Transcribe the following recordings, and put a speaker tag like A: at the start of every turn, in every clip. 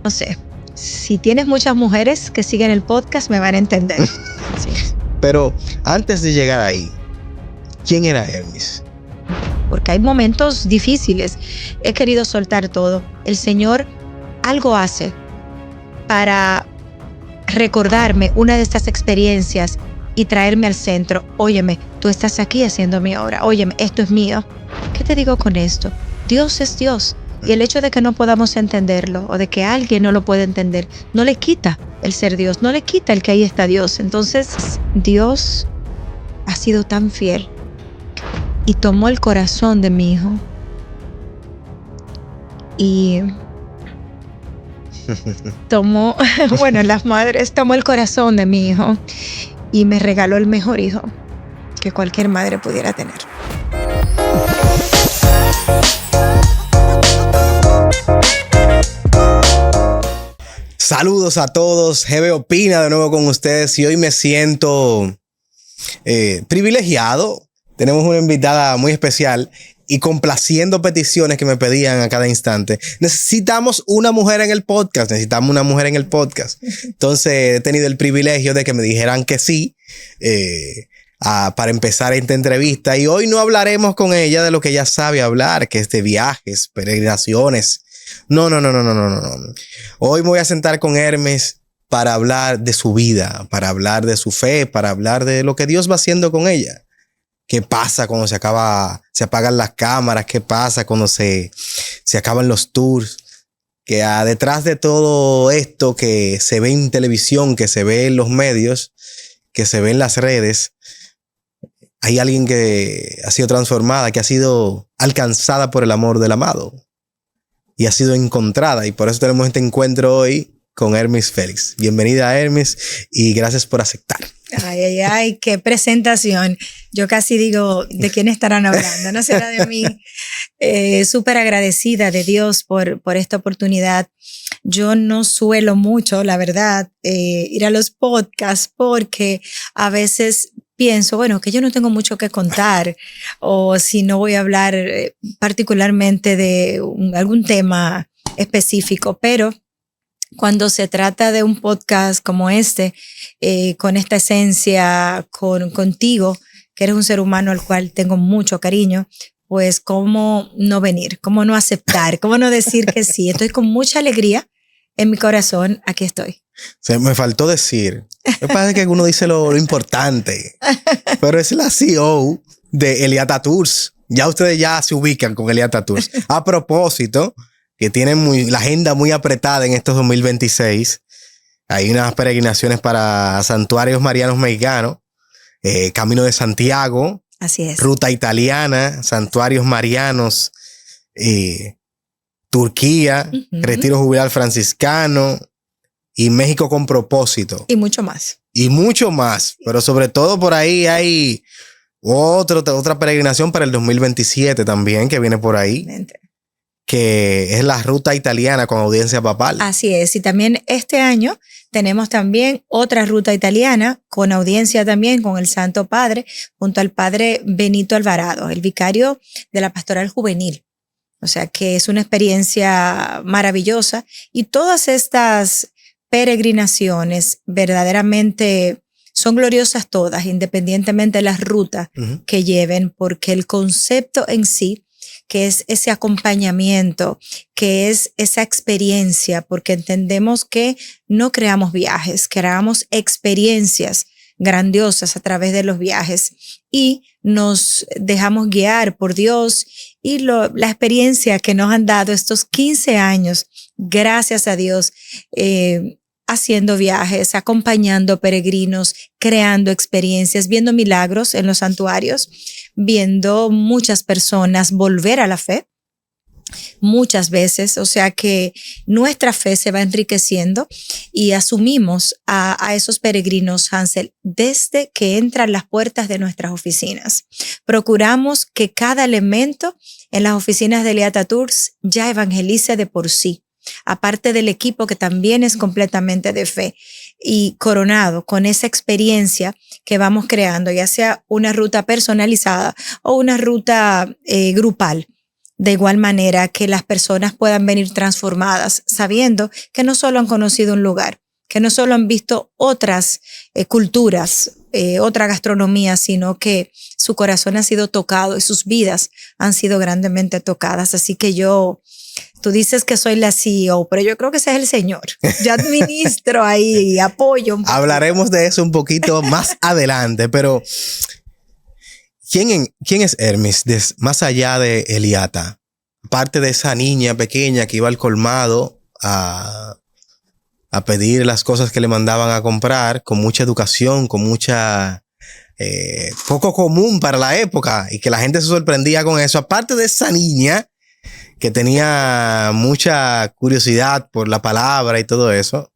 A: No sé, si tienes muchas mujeres que siguen el podcast me van a entender. Sí.
B: Pero antes de llegar ahí, ¿quién era Hermis?
A: Porque hay momentos difíciles. He querido soltar todo. El Señor algo hace para recordarme una de estas experiencias y traerme al centro. Óyeme, tú estás aquí haciendo mi obra. Óyeme, esto es mío. ¿Qué te digo con esto? Dios es Dios. Y el hecho de que no podamos entenderlo o de que alguien no lo pueda entender, no le quita el ser Dios, no le quita el que ahí está Dios. Entonces, Dios ha sido tan fiel y tomó el corazón de mi hijo y tomó, bueno, las madres, tomó el corazón de mi hijo y me regaló el mejor hijo que cualquier madre pudiera tener.
B: Saludos a todos, GB Opina de nuevo con ustedes y hoy me siento privilegiado. Tenemos una invitada muy especial y complaciendo peticiones que me pedían a cada instante. Necesitamos una mujer en el podcast, Entonces he tenido el privilegio de que me dijeran que sí para empezar esta entrevista y hoy no hablaremos con ella de lo que ella sabe hablar, que es de viajes, peregrinaciones. No. Hoy me voy a sentar con Hermes para hablar de su vida, para hablar de su fe, para hablar de lo que Dios va haciendo con ella. ¿Qué pasa cuando se apagan las cámaras? ¿Qué pasa cuando se acaban los tours? Que detrás de todo esto que se ve en televisión, que se ve en los medios, que se ve en las redes, hay alguien que ha sido transformada, que ha sido alcanzada por el amor del amado. Y ha sido encontrada. Y por eso tenemos este encuentro hoy con Hermis Félix. Bienvenida, Hermis, y gracias por aceptar.
A: Ay, qué presentación. Yo casi digo, ¿de quién estarán hablando? ¿No será de mí? Súper agradecida de Dios por esta oportunidad. Yo no suelo mucho, la verdad, ir a los podcasts porque a veces pienso, bueno, que yo no tengo mucho que contar o si no voy a hablar particularmente de algún tema específico, pero cuando se trata de un podcast como este, con esta esencia, contigo, que eres un ser humano al cual tengo mucho cariño, pues cómo no venir, cómo no aceptar, cómo no decir que sí. Estoy con mucha alegría en mi corazón, aquí estoy.
B: Se me faltó decir. Me parece que uno dice lo importante, pero es la CEO de Eliata Tours. Ya ustedes ya se ubican con Eliata Tours. A propósito, que tienen la agenda muy apretada en estos 2026. Hay unas peregrinaciones para santuarios marianos mexicanos, Camino de Santiago,
A: así es.
B: Ruta Italiana, santuarios marianos, Turquía, Retiro Jubilar Franciscano y México con propósito.
A: Y mucho más.
B: Y mucho más, pero sobre todo por ahí hay otra peregrinación para el 2027 también que viene por ahí. Que es la ruta italiana con audiencia papal.
A: Así es, y también este año tenemos también otra ruta italiana con audiencia también con el Santo Padre, junto al Padre Benito Alvarado, el vicario de la Pastoral Juvenil. O sea que es una experiencia maravillosa y todas estas peregrinaciones verdaderamente son gloriosas todas, independientemente de las rutas que lleven, porque el concepto en sí, que es ese acompañamiento, que es esa experiencia, porque entendemos que no creamos viajes, creamos experiencias grandiosas a través de los viajes y nos dejamos guiar por Dios y la experiencia que nos han dado estos 15 años, gracias a Dios, haciendo viajes, acompañando peregrinos, creando experiencias, viendo milagros en los santuarios, viendo muchas personas volver a la fe muchas veces, o sea que nuestra fe se va enriqueciendo y asumimos a esos peregrinos, Hansel, desde que entran las puertas de nuestras oficinas. Procuramos que cada elemento en las oficinas de Eliata Tours ya evangelice de por sí, aparte del equipo que también es completamente de fe y coronado con esa experiencia que vamos creando, ya sea una ruta personalizada o una ruta grupal, de igual manera que las personas puedan venir transformadas, sabiendo que no solo han conocido un lugar, que no solo han visto otras culturas, otra gastronomía, sino que su corazón ha sido tocado y sus vidas han sido grandemente tocadas. Así que tú dices que soy la CEO, pero yo creo que ese es el Señor. Yo administro ahí y apoyo un poquito.
B: Hablaremos de eso un poquito más adelante, pero ¿quién es Hermis más allá de Eliata? Aparte de esa niña pequeña que iba al colmado a pedir las cosas que le mandaban a comprar, con mucha educación, con mucha poco común para la época, y que la gente se sorprendía con eso. Aparte de esa niña que tenía mucha curiosidad por la palabra y todo eso,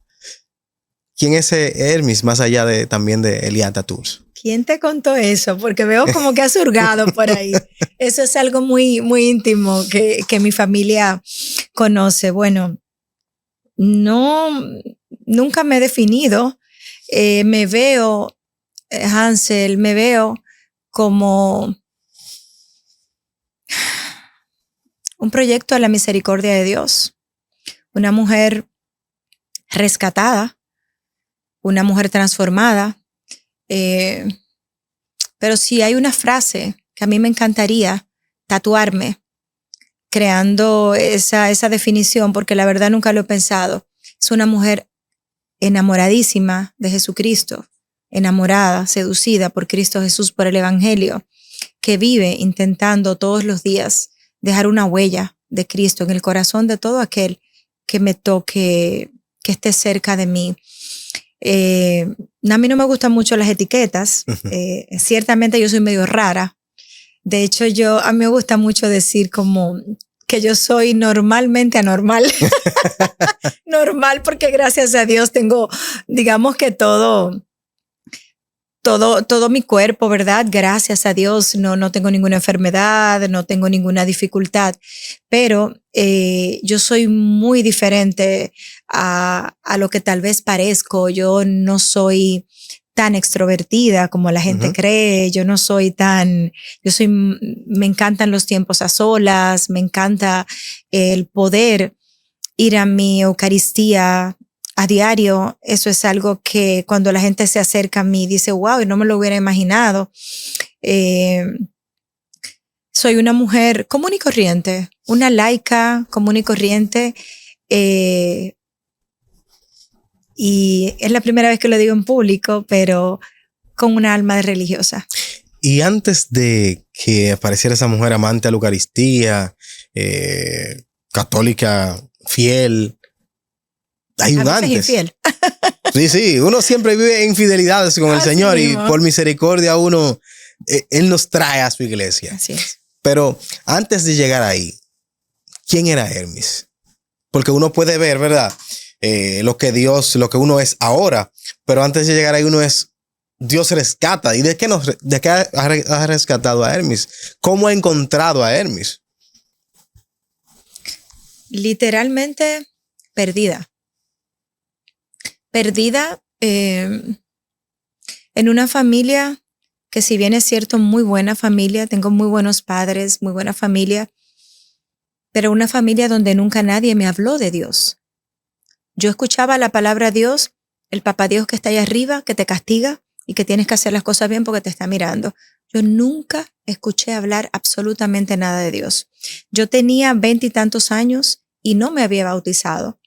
B: ¿quién es Hermis más allá también de Eliata Tours?
A: ¿Quién te contó eso? Porque veo como que has hurgado por ahí. Eso es algo muy, muy íntimo que mi familia conoce. Bueno, nunca me he definido. Me veo, Hansel, me veo como un proyecto a la misericordia de Dios. Una mujer rescatada, una mujer transformada. Pero sí hay una frase que a mí me encantaría tatuarme, creando esa definición, porque la verdad nunca lo he pensado. Es una mujer enamoradísima de Jesucristo, enamorada, seducida por Cristo Jesús, por el Evangelio, que vive intentando todos los días dejar una huella de Cristo en el corazón de todo aquel que me toque, que esté cerca de mí. A mí no me gustan mucho las etiquetas. Ciertamente yo soy medio rara. De hecho, a mí me gusta mucho decir como que yo soy normalmente anormal. Normal porque gracias a Dios tengo, digamos que todo mi cuerpo, ¿verdad? Gracias a Dios no tengo ninguna enfermedad, no tengo ninguna dificultad, pero yo soy muy diferente a lo que tal vez parezco. Yo no soy tan extrovertida como la gente cree. Me encantan los tiempos a solas, me encanta el poder ir a mi Eucaristía a diario. Eso es algo que cuando la gente se acerca a mí dice, wow, y no me lo hubiera imaginado. Soy una mujer común y corriente, una laica común y corriente, y es la primera vez que lo digo en público, pero con una alma de religiosa.
B: Y antes de que apareciera esa mujer amante a la Eucaristía, católica, fiel, hay un antes.
A: Infiel.
B: Sí, uno siempre vive en infidelidades con el Señor mismo. Y por misericordia Él nos trae a su iglesia.
A: Así es.
B: Pero antes de llegar ahí, ¿quién era Hermis? Porque uno puede ver, ¿verdad? Lo que uno es ahora, pero antes de llegar ahí Dios rescata. ¿Y de qué ha rescatado a Hermis? ¿Cómo ha encontrado a Hermis?
A: Literalmente perdida. Perdida en una familia que, si bien es cierto, muy buena familia, tengo muy buenos padres, muy buena familia, pero una familia donde nunca nadie me habló de Dios. Yo escuchaba la palabra Dios, el papá Dios que está allá arriba, que te castiga y que tienes que hacer las cosas bien porque te está mirando. Yo nunca escuché hablar absolutamente nada de Dios. Yo tenía 20 y tantos años y no me había bautizado.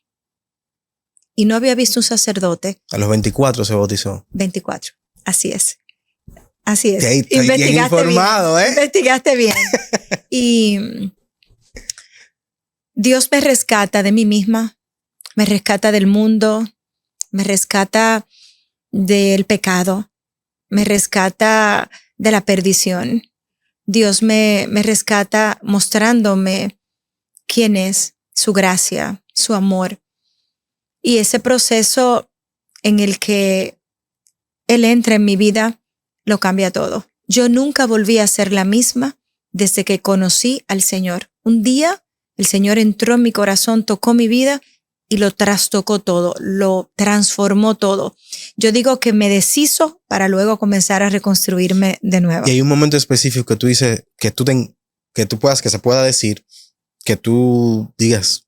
A: Y no había visto un sacerdote.
B: A los 24 se bautizó.
A: 24, así es. Así es.
B: Estoy bien informado,
A: bien, Investigaste bien. Y Dios me rescata de mí misma, me rescata del mundo, me rescata del pecado, me rescata de la perdición. Dios me rescata mostrándome quién es, su gracia, su amor. Y ese proceso en el que Él entra en mi vida, lo cambia todo. Yo nunca volví a ser la misma desde que conocí al Señor. Un día el Señor entró en mi corazón, tocó mi vida y lo trastocó todo, lo transformó todo. Yo digo que me deshizo para luego comenzar a reconstruirme de nuevo.
B: Y hay un momento específico que tú dices, que se pueda decir que tú digas,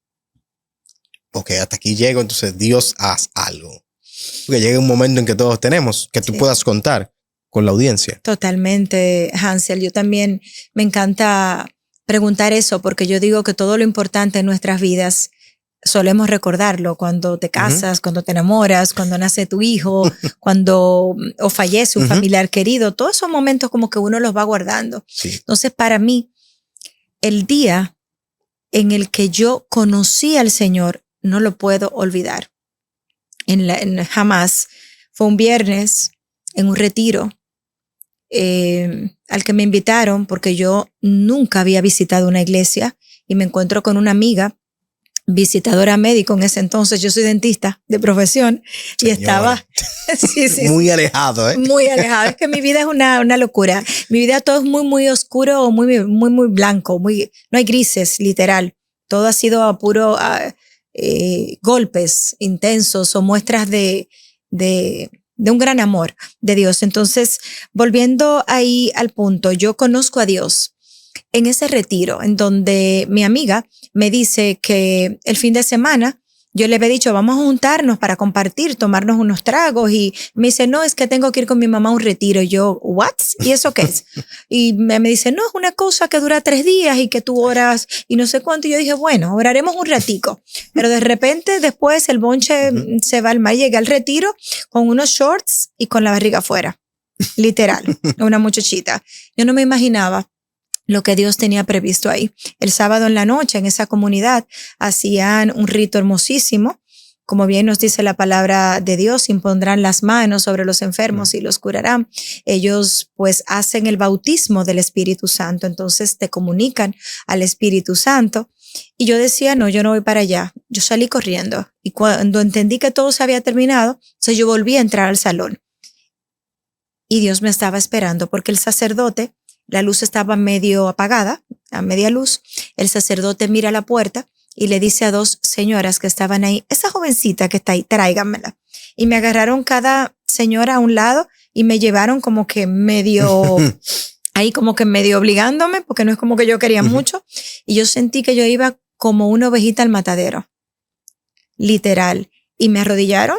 B: ok, hasta aquí llego, entonces Dios haz algo. Porque llega un momento en que todos tenemos, que tú puedas contar con la audiencia.
A: Totalmente, Hansel. Yo también me encanta preguntar eso porque yo digo que todo lo importante en nuestras vidas solemos recordarlo cuando te casas, cuando te enamoras, cuando nace tu hijo, cuando o fallece un familiar querido. Todos esos momentos como que uno los va guardando.
B: Sí.
A: Entonces, para mí, el día en el que yo conocí al Señor, no lo puedo olvidar. Jamás. Fue un viernes en un retiro al que me invitaron porque yo nunca había visitado una iglesia y me encuentro con una amiga visitadora médico en ese entonces. Yo soy dentista de profesión. Señor. Y estaba
B: muy alejado,
A: muy alejado. Es que mi vida es una locura. Mi vida todo es muy oscuro o muy blanco, no hay grises, literal. Todo ha sido a puro golpes intensos o muestras de un gran amor de Dios. Entonces, volviendo ahí al punto, yo conozco a Dios en ese retiro en donde mi amiga me dice que el fin de semana yo le había dicho, vamos a juntarnos para compartir, tomarnos unos tragos, y me dice, no, es que tengo que ir con mi mamá a un retiro. Y yo, ¿what? ¿Y eso qué es? Y me dice, no, es una cosa que dura 3 días y que tú oras y no sé cuánto. Y yo dije, bueno, oraremos un ratico. Pero de repente después el bonche se va al mar, llega al retiro con unos shorts y con la barriga afuera. Literal, una muchachita. Yo no me imaginaba lo que Dios tenía previsto ahí. El sábado en la noche en esa comunidad hacían un rito hermosísimo. Como bien nos dice la palabra de Dios, impondrán las manos sobre los enfermos y los curarán. Ellos pues hacen el bautismo del Espíritu Santo, entonces te comunican al Espíritu Santo. Y yo decía, no, yo no voy para allá. Yo salí corriendo y cuando entendí que todo se había terminado, entonces yo volví a entrar al salón. Y Dios me estaba esperando porque el sacerdote, la luz estaba medio apagada, a media luz. El sacerdote mira a la puerta y le dice a 2 señoras que estaban ahí, esa jovencita que está ahí, tráiganmela. Y me agarraron cada señora a un lado y me llevaron como que medio, ahí como que medio obligándome, porque no es como que yo quería mucho. Y yo sentí que yo iba como una ovejita al matadero, literal. Y me arrodillaron,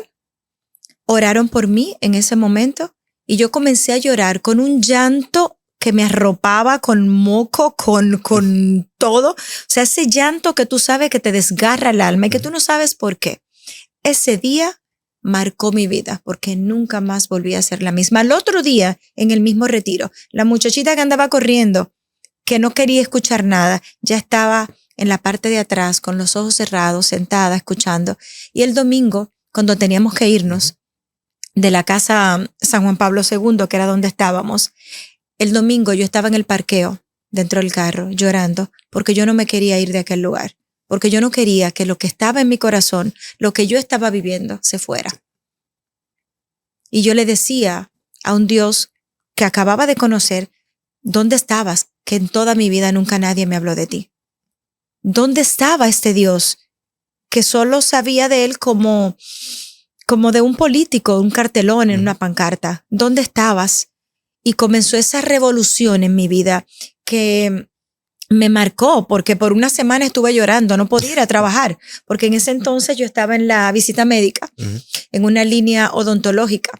A: oraron por mí en ese momento y yo comencé a llorar con un llanto que me arropaba, con moco, con todo. O sea, ese llanto que tú sabes que te desgarra el alma y que tú no sabes por qué. Ese día marcó mi vida porque nunca más volví a ser la misma. El otro día, en el mismo retiro, la muchachita que andaba corriendo, que no quería escuchar nada, ya estaba en la parte de atrás con los ojos cerrados, sentada, escuchando. Y el domingo, cuando teníamos que irnos de la casa San Juan Pablo II, que era donde estábamos, el domingo yo estaba en el parqueo, dentro del carro, llorando, porque yo no me quería ir de aquel lugar, porque yo no quería que lo que estaba en mi corazón, lo que yo estaba viviendo, se fuera. Y yo le decía a un Dios que acababa de conocer, ¿dónde estabas? Que en toda mi vida nunca nadie me habló de ti. ¿Dónde estaba este Dios que solo sabía de él como de un político, un cartelón en una pancarta? ¿Dónde estabas? Y comenzó esa revolución en mi vida que me marcó, porque por una semana estuve llorando, no podía ir a trabajar, porque en ese entonces yo estaba en la visita médica, en una línea odontológica,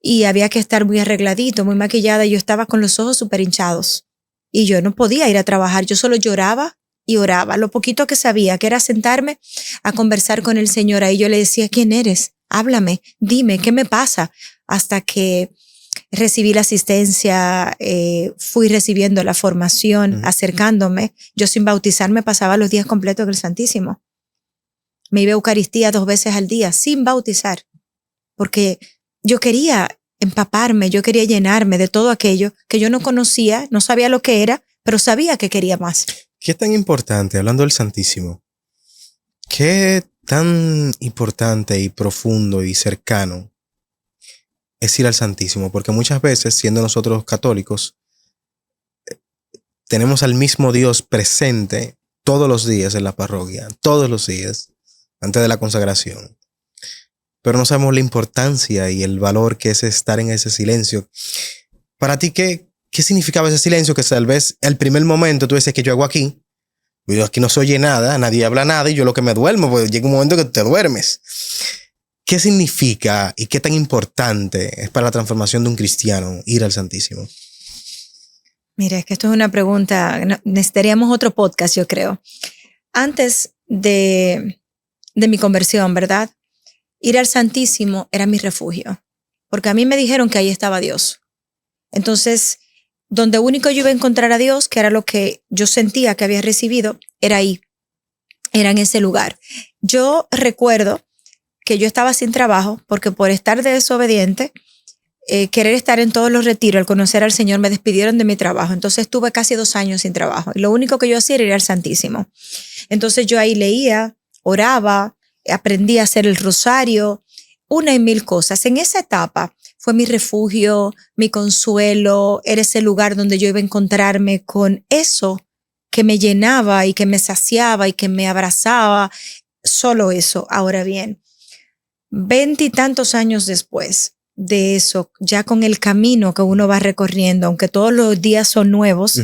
A: y había que estar muy arregladito, muy maquillada, y yo estaba con los ojos súper hinchados, y yo no podía ir a trabajar, yo solo lloraba y oraba, lo poquito que sabía, que era sentarme a conversar con el Señor. Ahí yo le decía, ¿quién eres? Háblame, dime, ¿qué me pasa? Hasta que recibí la asistencia, fui recibiendo la formación, acercándome. Yo sin bautizarme pasaba los días completos del Santísimo. Me iba a Eucaristía 2 veces al día sin bautizar, porque yo quería empaparme, yo quería llenarme de todo aquello que yo no conocía, no sabía lo que era, pero sabía que quería más.
B: ¿Qué tan importante, hablando del Santísimo, qué tan importante y profundo y cercano es ir al Santísimo? Porque muchas veces, siendo nosotros católicos, tenemos al mismo Dios presente todos los días en la parroquia, todos los días, antes de la consagración. Pero no sabemos la importancia y el valor que es estar en ese silencio. Para ti, ¿qué significaba ese silencio? Que tal vez el primer momento tú dices que yo hago aquí, Yo aquí no se oye nada, nadie habla nada y yo lo que me duermo, pues llega un momento que te duermes. ¿Qué significa y qué tan importante es para la transformación de un cristiano ir al Santísimo?
A: Mira, es que esto es una pregunta, necesitaríamos otro podcast, yo creo. Antes de mi conversión, ¿verdad? Ir al Santísimo era mi refugio, porque a mí me dijeron que ahí estaba Dios. Entonces, donde único yo iba a encontrar a Dios, que era lo que yo sentía que había recibido, era ahí, era en ese lugar. Yo recuerdo que yo estaba sin trabajo, porque por estar desobediente, querer estar en todos los retiros, al conocer al Señor, me despidieron de mi trabajo. Entonces estuve casi 2 años sin trabajo. Y lo único que yo hacía era ir al Santísimo. Entonces yo ahí leía, oraba, aprendí a hacer el rosario, una y mil cosas. En esa etapa fue mi refugio, mi consuelo, era ese lugar donde yo iba a encontrarme con eso que me llenaba y que me saciaba y que me abrazaba. Solo eso. Ahora bien, 20 y tantos años después de eso, ya con el camino que uno va recorriendo, aunque todos los días son nuevos,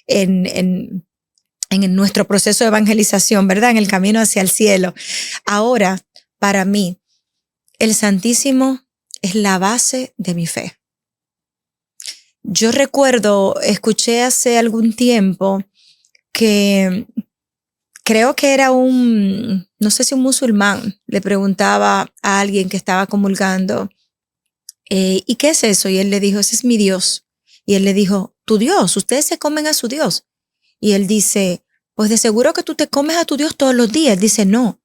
A: en nuestro proceso de evangelización, ¿verdad? En el camino hacia el cielo. Ahora, para mí, el Santísimo es la base de mi fe. Yo recuerdo, escuché hace algún tiempo que creo que era no sé si un musulmán, le preguntaba a alguien que estaba comulgando, ¿y qué es eso? Y él le dijo, ese es mi Dios. Y él le dijo, tu Dios, ustedes se comen a su Dios. Y él dice, pues de seguro que tú te comes a tu Dios todos los días. Él dice, no,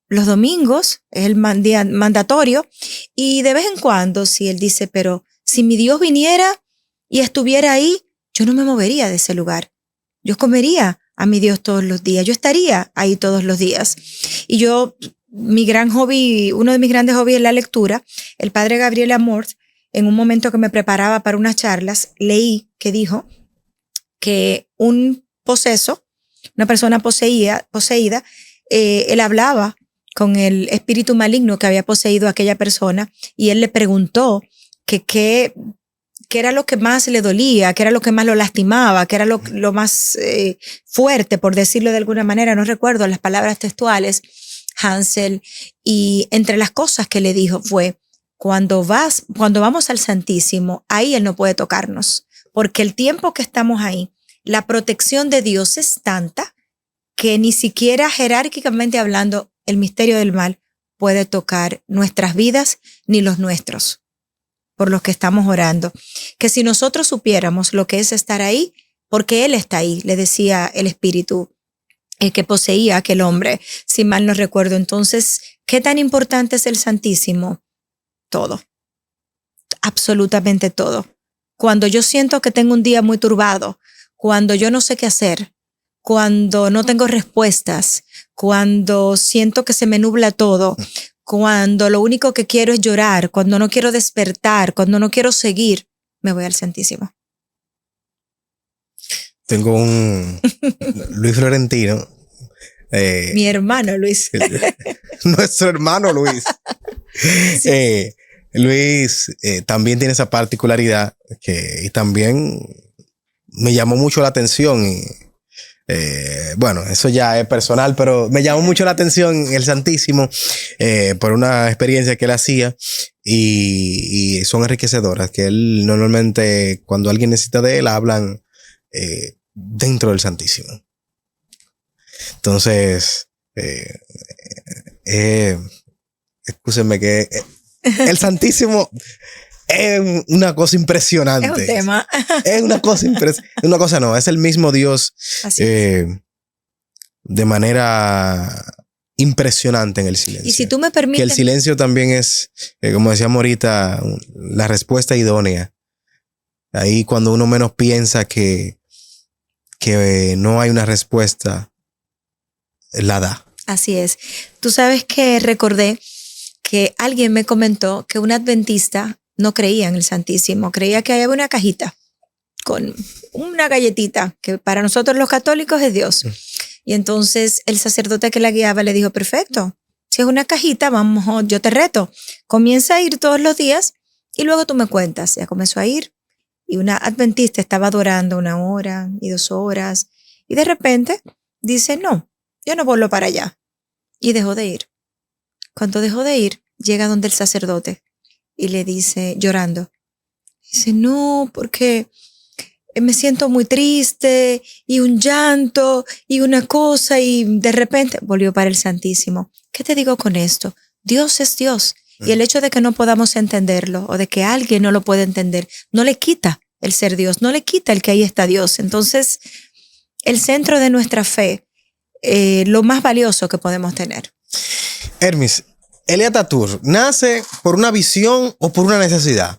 A: los domingos es el día mandatorio y de vez en cuando, sí, él dice, pero si mi Dios viniera y estuviera ahí, yo no me movería de ese lugar. Yo comería a mi Dios todos los días, yo estaría ahí todos los días. Y yo, mi gran hobby, uno de mis grandes hobbies es la lectura. El padre Gabriel Amort, en un momento que me preparaba para unas charlas, leí que dijo que un poseso, una persona poseída, él hablaba con el espíritu maligno que había poseído a aquella persona y él le preguntó que qué era lo que más le dolía, qué era lo que más lo lastimaba, qué era lo más fuerte, por decirlo de alguna manera, no recuerdo las palabras textuales, Hansel, y entre las cosas que le dijo fue, cuando vamos al Santísimo, ahí Él no puede tocarnos, porque el tiempo que estamos ahí, la protección de Dios es tanta que ni siquiera jerárquicamente hablando, el misterio del mal puede tocar nuestras vidas ni los nuestros, por los que estamos orando. Que si nosotros supiéramos lo que es estar ahí, porque Él está ahí, le decía el espíritu que poseía a aquel hombre, si mal no recuerdo. Entonces, ¿qué tan importante es el Santísimo? Todo, absolutamente todo. Cuando yo siento que tengo un día muy turbado, cuando yo no sé qué hacer, cuando no tengo respuestas, cuando siento que se me nubla todo, cuando lo único que quiero es llorar, cuando no quiero despertar, cuando no quiero seguir, me voy al Santísimo.
B: Tengo un Luis Florentino.
A: Mi hermano Luis.
B: Nuestro hermano Luis. Sí. Luis también tiene esa particularidad y también me llamó mucho la atención. Bueno, eso ya es personal, pero me llamó mucho la atención el Santísimo por una experiencia que él hacía y son enriquecedoras, que él normalmente cuando alguien necesita de él hablan dentro del Santísimo. Entonces, escúchenme que el Santísimo es una cosa impresionante.
A: Es un tema.
B: Es una cosa impresionante. Una cosa no, es el mismo Dios de manera impresionante en el silencio.
A: Y si tú me permites.
B: Que el silencio también es, como decíamos ahorita, la respuesta idónea. Ahí cuando uno menos piensa que no hay una respuesta, la da.
A: Así es. Tú sabes que recordé que alguien me comentó que un adventista no creía en el Santísimo, creía que había una cajita con una galletita que para nosotros los católicos es Dios. Y entonces el sacerdote que la guiaba le dijo, perfecto, si es una cajita, vamos, yo te reto, comienza a ir todos los días y luego tú me cuentas. Ya comenzó a ir y una adventista estaba adorando 1 hora y 2 horas y de repente dice, no, yo no vuelvo para allá. Y dejó de ir. Cuando dejó de ir, llega donde el sacerdote y le dice, llorando, dice, no, porque me siento muy triste y un llanto y una cosa y de repente volvió para el Santísimo. ¿Qué te digo con esto? Dios es Dios. Y el hecho de que no podamos entenderlo o de que alguien no lo pueda entender, no le quita el ser Dios, no le quita el que ahí está Dios. Entonces, el centro de nuestra fe, lo más valioso que podemos tener.
B: Hermis, Elia Ataturk, ¿nace por una visión o por una necesidad?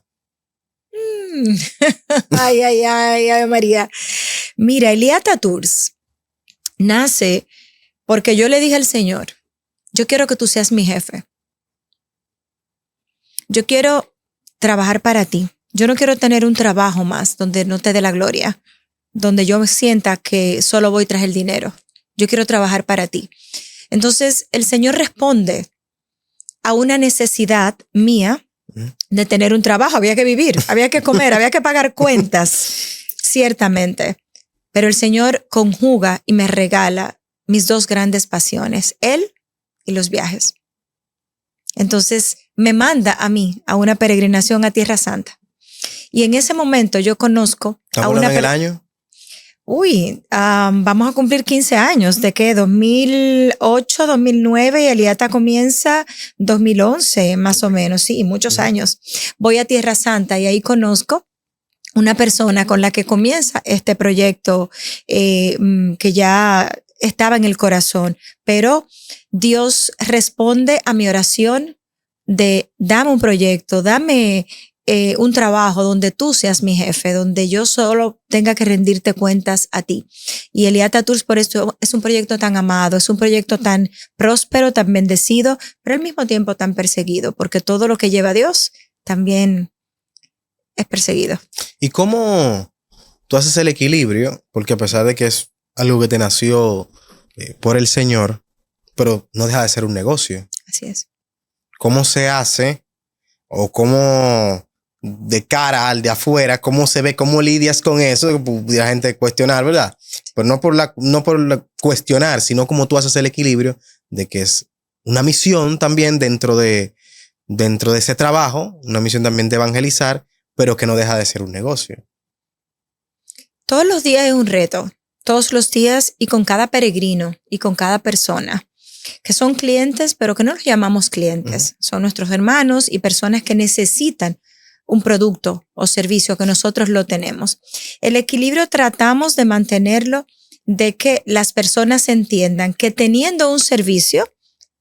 A: Ay, María. Mira, Elia Ataturk nace porque yo le dije al Señor, yo quiero que tú seas mi jefe. Yo quiero trabajar para ti. Yo no quiero tener un trabajo más donde no te dé la gloria, donde yo me sienta que solo voy tras el dinero. Yo quiero trabajar para ti. Entonces, el Señor responde a una necesidad mía de tener un trabajo. Había que vivir, había que comer, había que pagar cuentas, ciertamente. Pero el Señor conjuga y me regala mis dos grandes pasiones, Él y los viajes. Entonces, me manda a mí a una peregrinación a Tierra Santa. Y en ese momento yo conozco a una...
B: ¿En el año?
A: Vamos a cumplir 15 años. ¿De qué? 2008, 2009 y Eliata comienza 2011, más o menos. Sí, muchos años. Voy a Tierra Santa y ahí conozco una persona con la que comienza este proyecto que ya estaba en el corazón. Pero Dios responde a mi oración de dame un proyecto, dame un trabajo donde tú seas mi jefe, donde yo solo tenga que rendirte cuentas a ti. Y Elia Ataturk por esto es un proyecto tan amado, es un proyecto tan próspero, tan bendecido, pero al mismo tiempo tan perseguido, porque todo lo que lleva a Dios también es perseguido.
B: ¿Y cómo tú haces el equilibrio? Porque a pesar de que es algo que te nació por el Señor, pero no deja de ser un negocio.
A: Así es.
B: ¿Cómo se hace o cómo de cara al de afuera, cómo se ve, cómo lidias con eso? Pudiera la gente cuestionar, ¿verdad? Pero no por cuestionar, sino como tú haces el equilibrio de que es una misión también dentro de ese trabajo, una misión también de evangelizar, pero que no deja de ser un negocio.
A: Todos los días es un reto, todos los días y con cada peregrino y con cada persona, que son clientes, pero que no los llamamos clientes. Son nuestros hermanos y personas que necesitan un producto o servicio que nosotros lo tenemos. El equilibrio tratamos de mantenerlo de que las personas entiendan que teniendo un servicio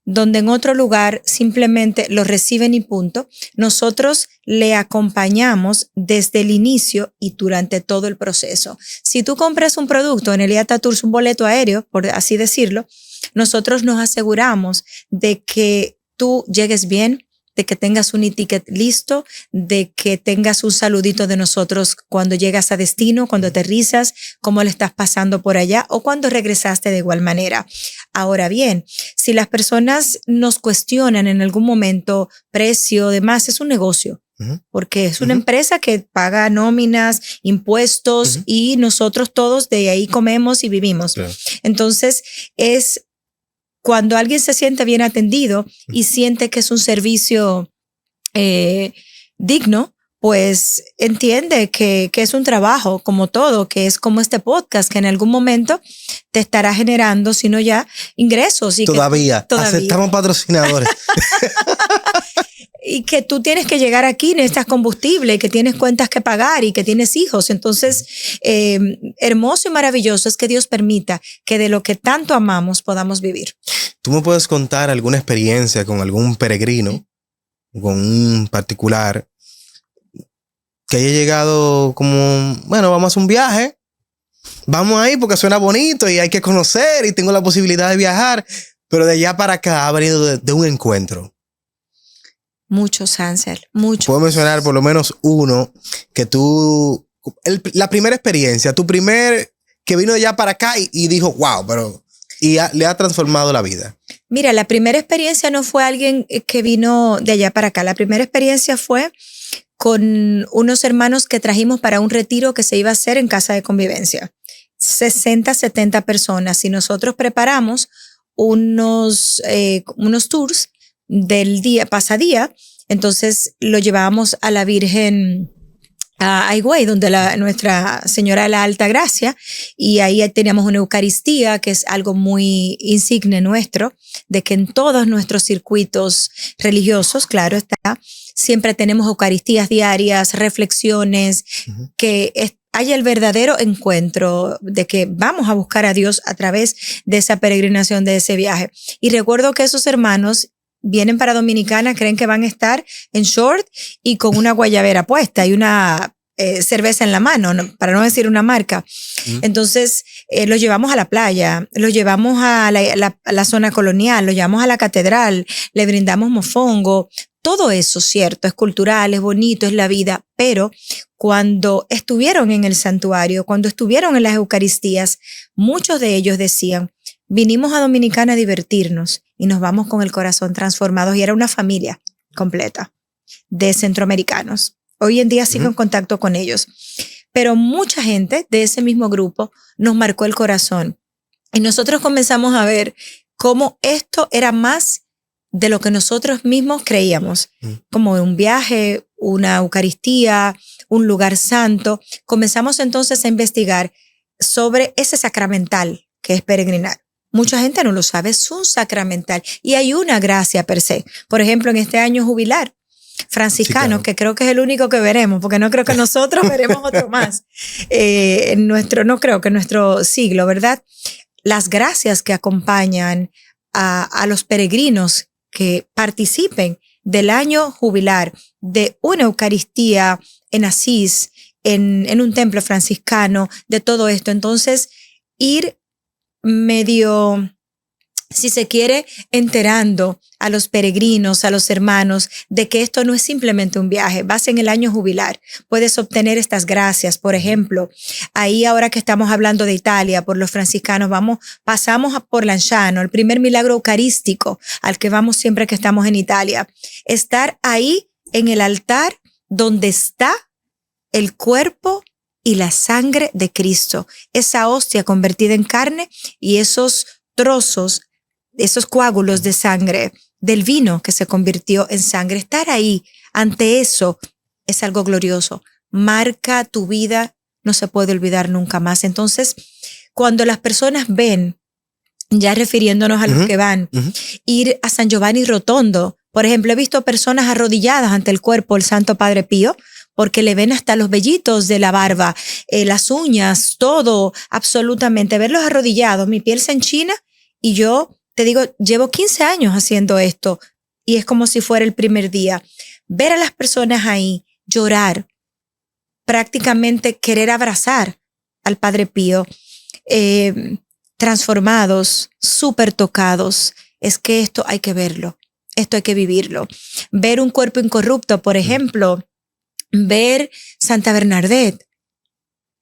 A: donde en otro lugar simplemente lo reciben y punto, nosotros le acompañamos desde el inicio y durante todo el proceso. Si tú compras un producto en Elia Ataturk, un boleto aéreo, por así decirlo, nosotros nos aseguramos de que tú llegues bien, de que tengas un e-ticket listo, de que tengas un saludito de nosotros cuando llegas a destino, cuando aterrizas, cómo le estás pasando por allá o cuando regresaste de igual manera. Ahora bien, si las personas nos cuestionan en algún momento precio, demás, es un negocio. Porque es una empresa que paga nóminas, impuestos y nosotros todos de ahí comemos y vivimos. Claro. Entonces, es cuando alguien se siente bien atendido y siente que es un servicio digno, pues entiende que es un trabajo como todo, que es como este podcast que en algún momento te estará generando, si no ya, ingresos. Y
B: todavía aceptamos patrocinadores.
A: Y que tú tienes que llegar aquí, necesitas combustible, que tienes cuentas que pagar y que tienes hijos. Entonces, hermoso y maravilloso es que Dios permita que de lo que tanto amamos podamos vivir.
B: ¿Tú me puedes contar alguna experiencia con algún peregrino, con un particular, que haya llegado como, bueno, vamos a hacer un viaje, vamos ahí porque suena bonito y hay que conocer y tengo la posibilidad de viajar, pero de allá para acá ha venido de un encuentro?
A: Muchos, Hansel, muchos.
B: Puedo mencionar por lo menos uno que tú, la primera experiencia, tu primer, que vino de allá para acá y dijo, wow, pero, le ha transformado la vida.
A: Mira, la primera experiencia no fue alguien que vino de allá para acá. La primera experiencia fue con unos hermanos que trajimos para un retiro que se iba a hacer en casa de convivencia. 60, 70 personas y nosotros preparamos unos tours del día, pasadía. Entonces lo llevamos a la Virgen a Higüey, donde Nuestra Señora de la Alta Gracia, y ahí teníamos una Eucaristía, que es algo muy insigne nuestro, de que en todos nuestros circuitos religiosos, claro está, siempre tenemos Eucaristías diarias, reflexiones, que haya el verdadero encuentro de que vamos a buscar a Dios a través de esa peregrinación, de ese viaje. Y recuerdo que esos hermanos vienen para Dominicana, creen que van a estar en short y con una guayabera puesta y una cerveza en la mano, para no decir una marca. Entonces, los llevamos a la playa, los llevamos a la zona colonial, los llevamos a la catedral, le brindamos mofongo. Todo eso, cierto, es cultural, es bonito, es la vida, pero cuando estuvieron en el santuario, cuando estuvieron en las Eucaristías, muchos de ellos decían, vinimos a Dominicana a divertirnos y nos vamos con el corazón transformado. Y era una familia completa de centroamericanos. Hoy en día sigo en contacto con ellos. Pero mucha gente de ese mismo grupo nos marcó el corazón. Y nosotros comenzamos a ver cómo esto era más de lo que nosotros mismos creíamos. Como un viaje, una Eucaristía, un lugar santo. Comenzamos entonces a investigar sobre ese sacramental que es peregrinar. Mucha gente no lo sabe, es un sacramental y hay una gracia per se. Por ejemplo, en este año jubilar franciscano, sí, claro, que creo que es el único que veremos, porque no creo que nosotros veremos otro más. No creo que en nuestro siglo, ¿verdad? Las gracias que acompañan a los peregrinos que participen del año jubilar, de una Eucaristía en Asís, en un templo franciscano, de todo esto. Entonces, ir medio, si se quiere, enterando a los peregrinos, a los hermanos, de que esto no es simplemente un viaje. Vas en el año jubilar, puedes obtener estas gracias. Por ejemplo, ahí ahora que estamos hablando de Italia, por los franciscanos, pasamos por Lanciano, el primer milagro eucarístico al que vamos siempre que estamos en Italia. Estar ahí en el altar donde está el cuerpo y la sangre de Cristo, esa hostia convertida en carne y esos trozos, esos coágulos de sangre del vino que se convirtió en sangre. Estar ahí ante eso es algo glorioso. Marca tu vida, no se puede olvidar nunca más. Entonces, cuando las personas ven, ya refiriéndonos a los que van, ir a San Giovanni Rotondo, por ejemplo, he visto personas arrodilladas ante el cuerpo del Santo Padre Pío, porque le ven hasta los vellitos de la barba, las uñas, todo, absolutamente. Verlos arrodillados, mi piel se enchina y yo te digo, llevo 15 años haciendo esto y es como si fuera el primer día. Ver a las personas ahí, llorar, prácticamente querer abrazar al Padre Pío, transformados, súper tocados. Es que esto hay que verlo, esto hay que vivirlo. Ver un cuerpo incorrupto, por ejemplo, ver Santa Bernadette,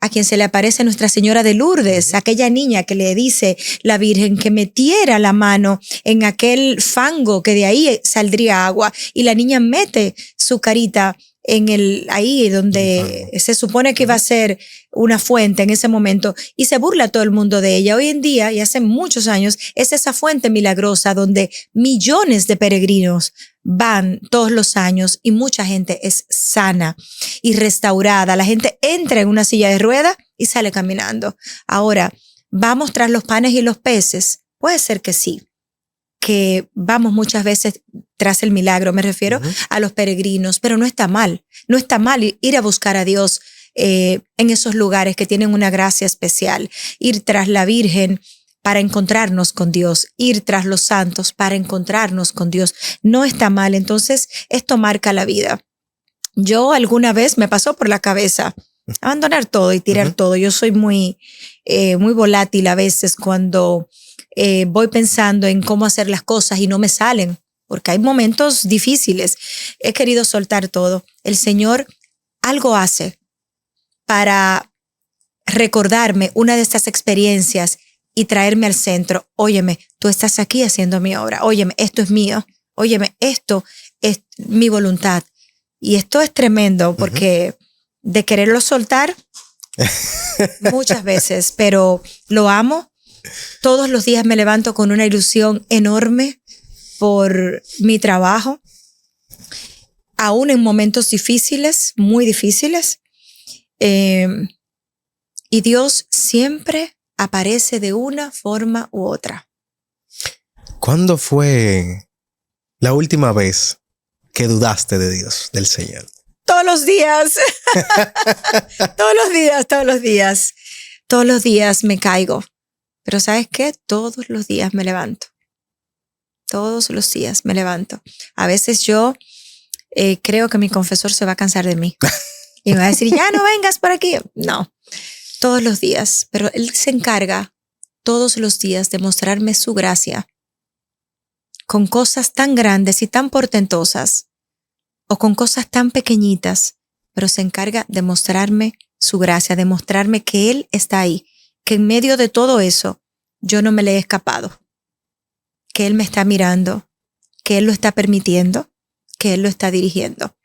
A: a quien se le aparece Nuestra Señora de Lourdes, aquella niña que le dice la Virgen que metiera la mano en aquel fango que de ahí saldría agua y la niña mete su carita ahí donde se supone que iba a ser una fuente en ese momento y se burla todo el mundo de ella. Hoy en día y hace muchos años es esa fuente milagrosa donde millones de peregrinos van todos los años y mucha gente es sana y restaurada. La gente entra en una silla de ruedas y sale caminando. Ahora, ¿vamos tras los panes y los peces? Puede ser que sí, que vamos muchas veces tras el milagro, me refiero a los peregrinos, pero no está mal ir a buscar a Dios en esos lugares que tienen una gracia especial, ir tras la Virgen para encontrarnos con Dios, ir tras los santos para encontrarnos con Dios, no está mal. Entonces esto marca la vida. Yo alguna vez me pasó por la cabeza abandonar todo y tirar todo. Yo soy muy volátil a veces cuando voy pensando en cómo hacer las cosas y no me salen, porque hay momentos difíciles. He querido soltar todo. El Señor algo hace para recordarme una de estas experiencias y traerme al centro. Óyeme, tú estás aquí haciendo mi obra. Óyeme, esto es mío. Óyeme, esto es mi voluntad. Y esto es tremendo porque de quererlo soltar muchas veces, pero lo amo. Todos los días me levanto con una ilusión enorme por mi trabajo, aún en momentos difíciles, muy difíciles. Y Dios siempre aparece de una forma u otra.
B: ¿Cuándo fue la última vez que dudaste de Dios, del Señor?
A: Todos los días. Todos los días me caigo. Pero ¿sabes qué? Todos los días me levanto. Todos los días me levanto. A veces yo creo que mi confesor se va a cansar de mí. Y me va a decir, ya no vengas por aquí. No, todos los días. Pero Él se encarga todos los días de mostrarme su gracia con cosas tan grandes y tan portentosas o con cosas tan pequeñitas, pero se encarga de mostrarme su gracia, de mostrarme que Él está ahí, que en medio de todo eso yo no me le he escapado, que Él me está mirando, que Él lo está permitiendo, que Él lo está dirigiendo.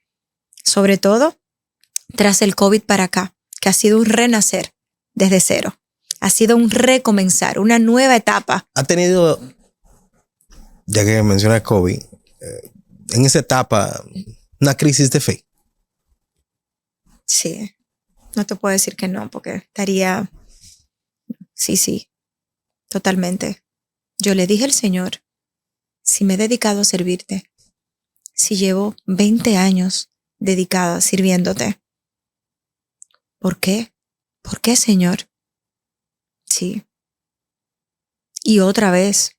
A: Sobre todo tras el COVID para acá, que ha sido un renacer desde cero. Ha sido un recomenzar, una nueva etapa.
B: ¿Ha tenido, ya que mencionas COVID, en esa etapa, una crisis de fe?
A: Sí, no te puedo decir que no, porque estaría... Sí, totalmente. Yo le dije al Señor, si me he dedicado a servirte, si llevo 20 años dedicada sirviéndote, ¿por qué? ¿Por qué, Señor? Sí. Y otra vez.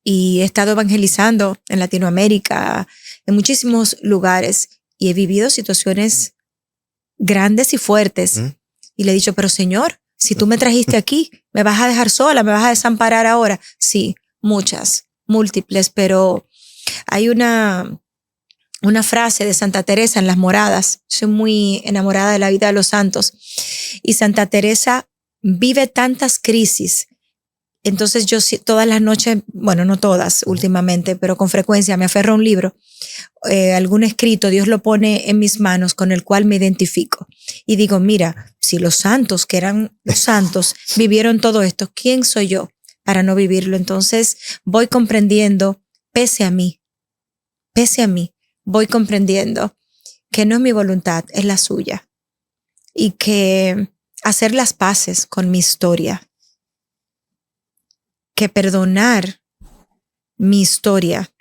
A: Y he estado evangelizando en Latinoamérica, en muchísimos lugares, y he vivido situaciones grandes y fuertes. Y le he dicho, pero Señor, si tú me trajiste aquí, ¿me vas a dejar sola? ¿Me vas a desamparar ahora? Sí, muchas, múltiples, pero hay una frase de Santa Teresa en Las Moradas. Soy muy enamorada de la vida de los santos. Y Santa Teresa vive tantas crisis. Entonces yo todas las noches, bueno, no todas últimamente, pero con frecuencia me aferro a un libro, algún escrito, Dios lo pone en mis manos con el cual me identifico. Y digo, mira, si los santos, que eran los santos, vivieron todo esto, ¿quién soy yo para no vivirlo? Entonces voy comprendiendo, pese a mí, voy comprendiendo que no es mi voluntad, es la suya. Y que hacer las paces con mi historia, que perdonar mi historia,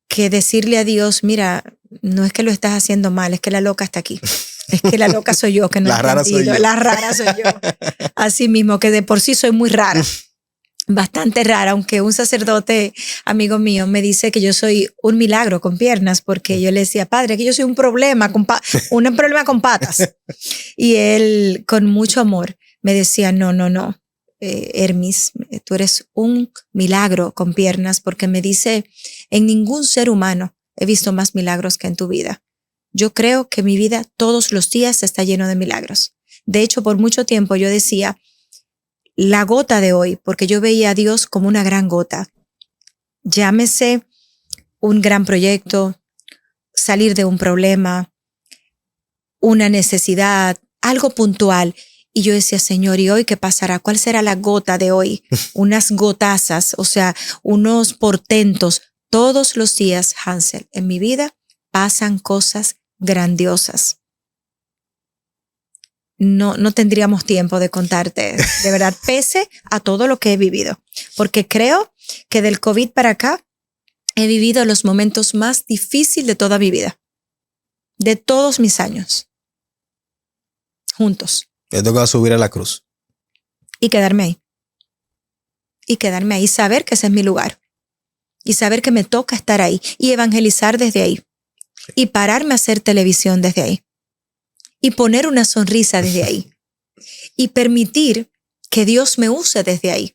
A: que decirle a Dios, mira, no es que lo estás haciendo mal, es que la loca está aquí. Es que la loca soy yo, que no
B: la rara soy yo.
A: La rara soy yo. Así mismo, que de por sí soy muy rara. Bastante rara, aunque un sacerdote amigo mío me dice que yo soy un milagro con piernas, porque yo le decía, padre, que yo soy un problema con patas. Y él, con mucho amor, me decía, no. Hermis, tú eres un milagro con piernas, porque me dice, en ningún ser humano he visto más milagros que en tu vida. Yo creo que mi vida todos los días está lleno de milagros. De hecho, por mucho tiempo yo decía, la gota de hoy, porque yo veía a Dios como una gran gota. Llámese un gran proyecto, salir de un problema, una necesidad, algo puntual. Y yo decía, Señor, ¿y hoy qué pasará? ¿Cuál será la gota de hoy? Unas gotazas, o sea, unos portentos. Todos los días, Hansel, en mi vida pasan cosas grandiosas. No tendríamos tiempo de contarte, de verdad, pese a todo lo que he vivido. Porque creo que del COVID para acá he vivido los momentos más difíciles de toda mi vida. De todos mis años. Juntos.
B: Te toca subir a la cruz.
A: Y quedarme ahí. Y saber que ese es mi lugar. Y saber que me toca estar ahí. Y evangelizar desde ahí. Y pararme a hacer televisión desde ahí. Y poner una sonrisa desde ahí. Y permitir que Dios me use desde ahí.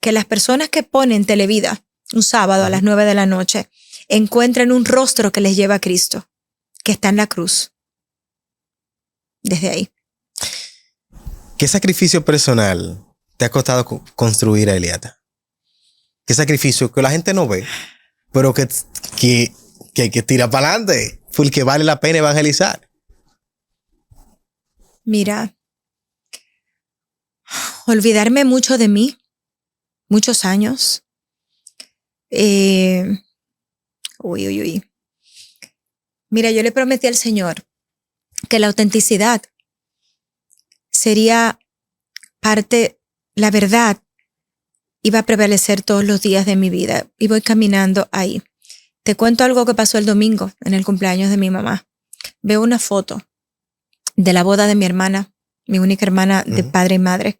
A: Que las personas que ponen Televida un sábado a las 9 de la noche encuentren un rostro que les lleva a Cristo. Que está en la cruz. Desde ahí.
B: ¿Qué sacrificio personal te ha costado construir a Eliata? ¿Qué sacrificio que la gente no ve, pero que tira para adelante? Porque vale la pena evangelizar.
A: Mira, olvidarme mucho de mí, muchos años. Uy. Mira, yo le prometí al Señor que la autenticidad sería parte, la verdad iba a prevalecer todos los días de mi vida y voy caminando ahí. Te cuento algo que pasó el domingo en el cumpleaños de mi mamá. Veo una foto de la boda de mi hermana, mi única hermana de padre y madre,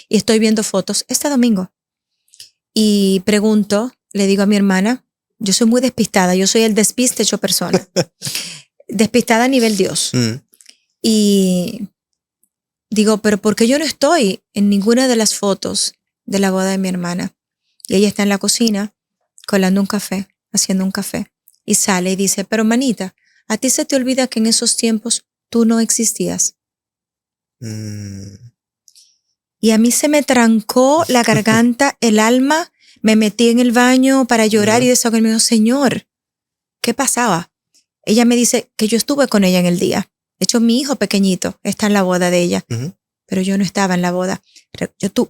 A: y estoy viendo fotos este domingo. Y pregunto, le digo a mi hermana, yo soy muy despistada, yo soy el despiste hecho persona. Despistada a nivel Dios. Y digo, pero ¿por qué yo no estoy en ninguna de las fotos de la boda de mi hermana? Y ella está en la cocina colando un café, haciendo un café. Y sale y dice, pero manita, ¿a ti se te olvida que en esos tiempos tú no existías? Y a mí se me trancó la garganta, el alma, me metí en el baño para llorar y desahogarme. Me dijo, Señor, ¿qué pasaba? Ella me dice que yo estuve con ella en el día. De hecho, mi hijo pequeñito está en la boda de ella, pero yo no estaba en la boda.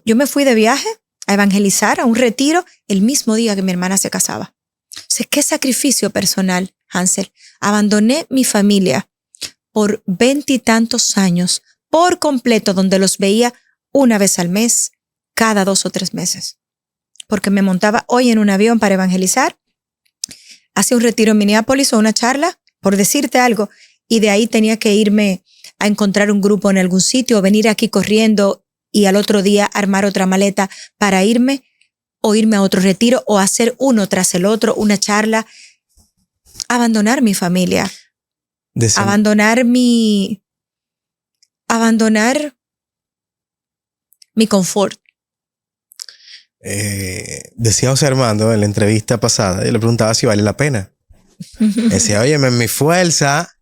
A: Yo me fui de viaje a evangelizar, a un retiro, el mismo día que mi hermana se casaba. O sea, qué sacrificio personal, Hansel. Abandoné mi familia por 20 y tantos años, por completo, donde los veía una vez al mes, cada 2 o 3 meses. Porque me montaba hoy en un avión para evangelizar, hacía un retiro en Minneapolis o una charla, por decirte algo, y de ahí tenía que irme a encontrar un grupo en algún sitio, o venir aquí corriendo y al otro día armar otra maleta para irme, o irme a otro retiro, o hacer uno tras el otro, una charla. Abandonar mi familia. Abandonar mi confort.
B: Decía José Armando en la entrevista pasada, yo le preguntaba si vale la pena. Decía, oye, en mi fuerza,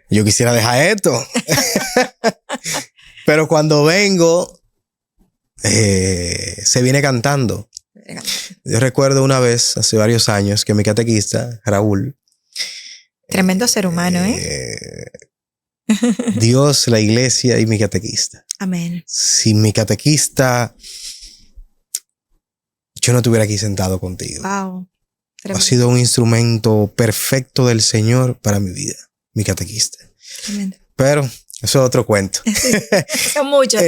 B: yo quisiera dejar esto. Pero cuando vengo, se viene cantando. Yo recuerdo una vez, hace varios años, que mi catequista, Raúl.
A: Tremendo ser humano,
B: Dios, la iglesia y mi catequista.
A: Amén.
B: Sin mi catequista, yo no estuviera aquí sentado contigo.
A: Wow.
B: Ha sido un instrumento perfecto del Señor para mi vida, mi catequista.
A: Tremendo.
B: Pero eso es otro cuento.
A: Son muchos.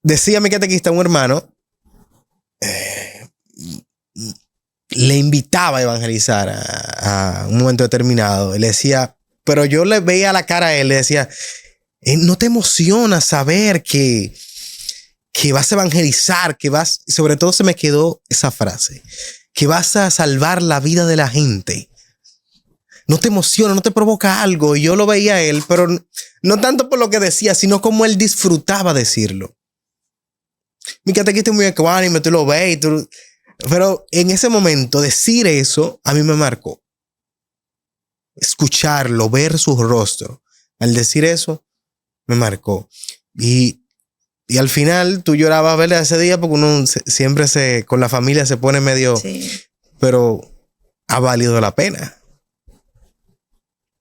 B: Decía mi catequista, un hermano, le invitaba a evangelizar a un momento determinado. Y le decía, pero yo le veía la cara a él, le decía, ¿no te emociona saber que vas a evangelizar, que vas, sobre todo se me quedó esa frase, que vas a salvar la vida de la gente? ¿No te emociona, no te provoca algo? Y yo lo veía a él, pero no tanto por lo que decía, sino como él disfrutaba decirlo. Mi catequista es muy ecuánime, tú lo ves, pero en ese momento decir eso a mí me marcó. Escucharlo, ver su rostro, al decir eso, me marcó. Y al final tú llorabas verle ese día porque uno siempre con la familia se pone medio... Sí. Pero ha valido la pena.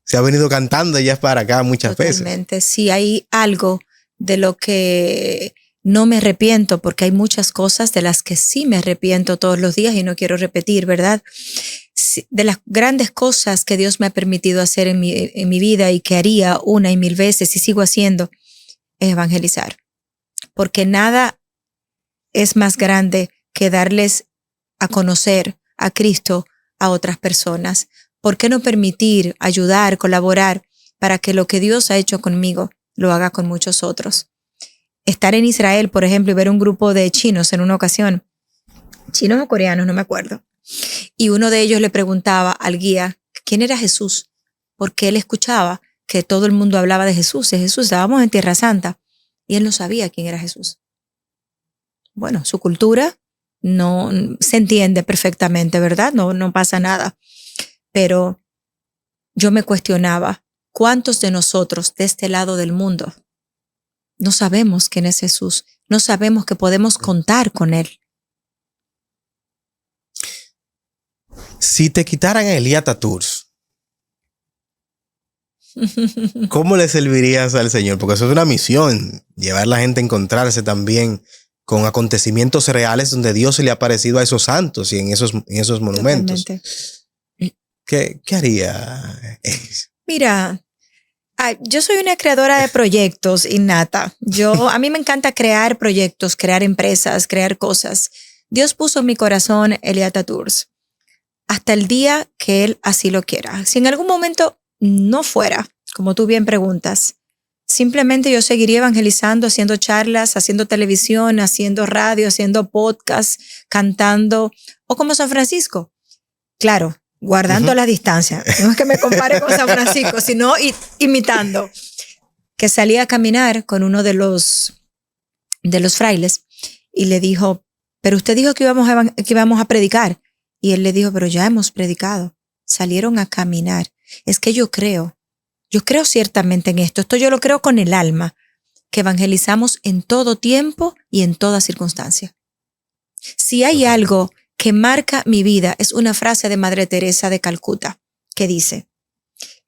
B: Se ha venido cantando ya para acá muchas veces.
A: Totalmente. Sí, hay algo de lo que no me arrepiento, porque hay muchas cosas de las que sí me arrepiento todos los días y no quiero repetir, ¿verdad? De las grandes cosas que Dios me ha permitido hacer en mi vida y que haría una y mil veces y sigo haciendo, es evangelizar. Porque nada es más grande que darles a conocer a Cristo a otras personas. ¿Por qué no permitir, ayudar, colaborar para que lo que Dios ha hecho conmigo lo haga con muchos otros? Estar en Israel, por ejemplo, y ver un grupo de chinos en una ocasión, chinos o coreanos, no me acuerdo, y uno de ellos le preguntaba al guía quién era Jesús, porque él escuchaba que todo el mundo hablaba de Jesús. Estábamos en Tierra Santa y él no sabía quién era Jesús. Bueno, su cultura no se entiende perfectamente, ¿verdad? No pasa nada. Pero yo me cuestionaba, ¿cuántos de nosotros de este lado del mundo no sabemos quién es Jesús? No sabemos que podemos contar con él.
B: Si te quitaran a Elia Taturs, ¿Cómo le servirías al Señor? Porque eso es una misión, llevar a la gente a encontrarse también con acontecimientos reales donde Dios se le ha aparecido a esos santos y en esos monumentos. ¿Qué haría?
A: Mira, yo soy una creadora de proyectos innata. A mí me encanta crear proyectos, crear empresas, crear cosas. Dios puso en mi corazón Eliata Tours hasta el día que Él así lo quiera. Si en algún momento no fuera, como tú bien preguntas, simplemente yo seguiría evangelizando, haciendo charlas, haciendo televisión, haciendo radio, haciendo podcast, cantando, o como San Francisco. Claro, guardando la distancia. No es que me compare con San Francisco, sino imitando. Que salía a caminar con uno de los frailes y le dijo, pero usted dijo que íbamos a predicar. Y él le dijo, pero ya hemos predicado. Salieron a caminar. Es que yo creo ciertamente en esto. Esto yo lo creo con el alma, que evangelizamos en todo tiempo y en toda circunstancia. Si hay algo que marca mi vida, es una frase de Madre Teresa de Calcuta, que dice,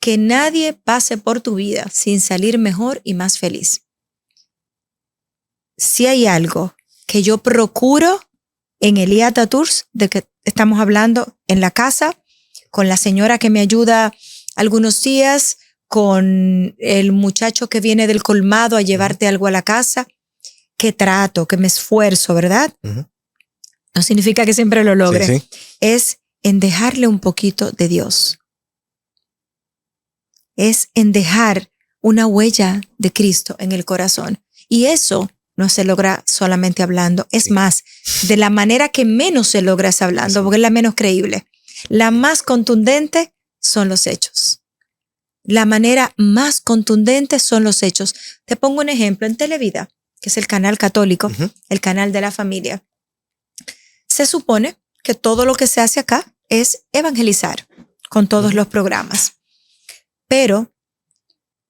A: que nadie pase por tu vida sin salir mejor y más feliz. Si hay algo que yo procuro en Eliata Tours, de que estamos hablando en la casa, con la señora que me ayuda algunos días, con el muchacho que viene del colmado a llevarte algo a la casa, que trato, que me esfuerzo, ¿verdad? No significa que siempre lo logre. Sí. Es en dejarle un poquito de Dios. Es en dejar una huella de Cristo en el corazón. Y eso no se logra solamente hablando. Es más, de la manera que menos se logra es hablando, porque es la menos creíble. La más contundente son los hechos. La manera más contundente son los hechos. Te pongo un ejemplo en Televida, que es el canal católico, el canal de la familia. Se supone que todo lo que se hace acá es evangelizar con todos los programas. Pero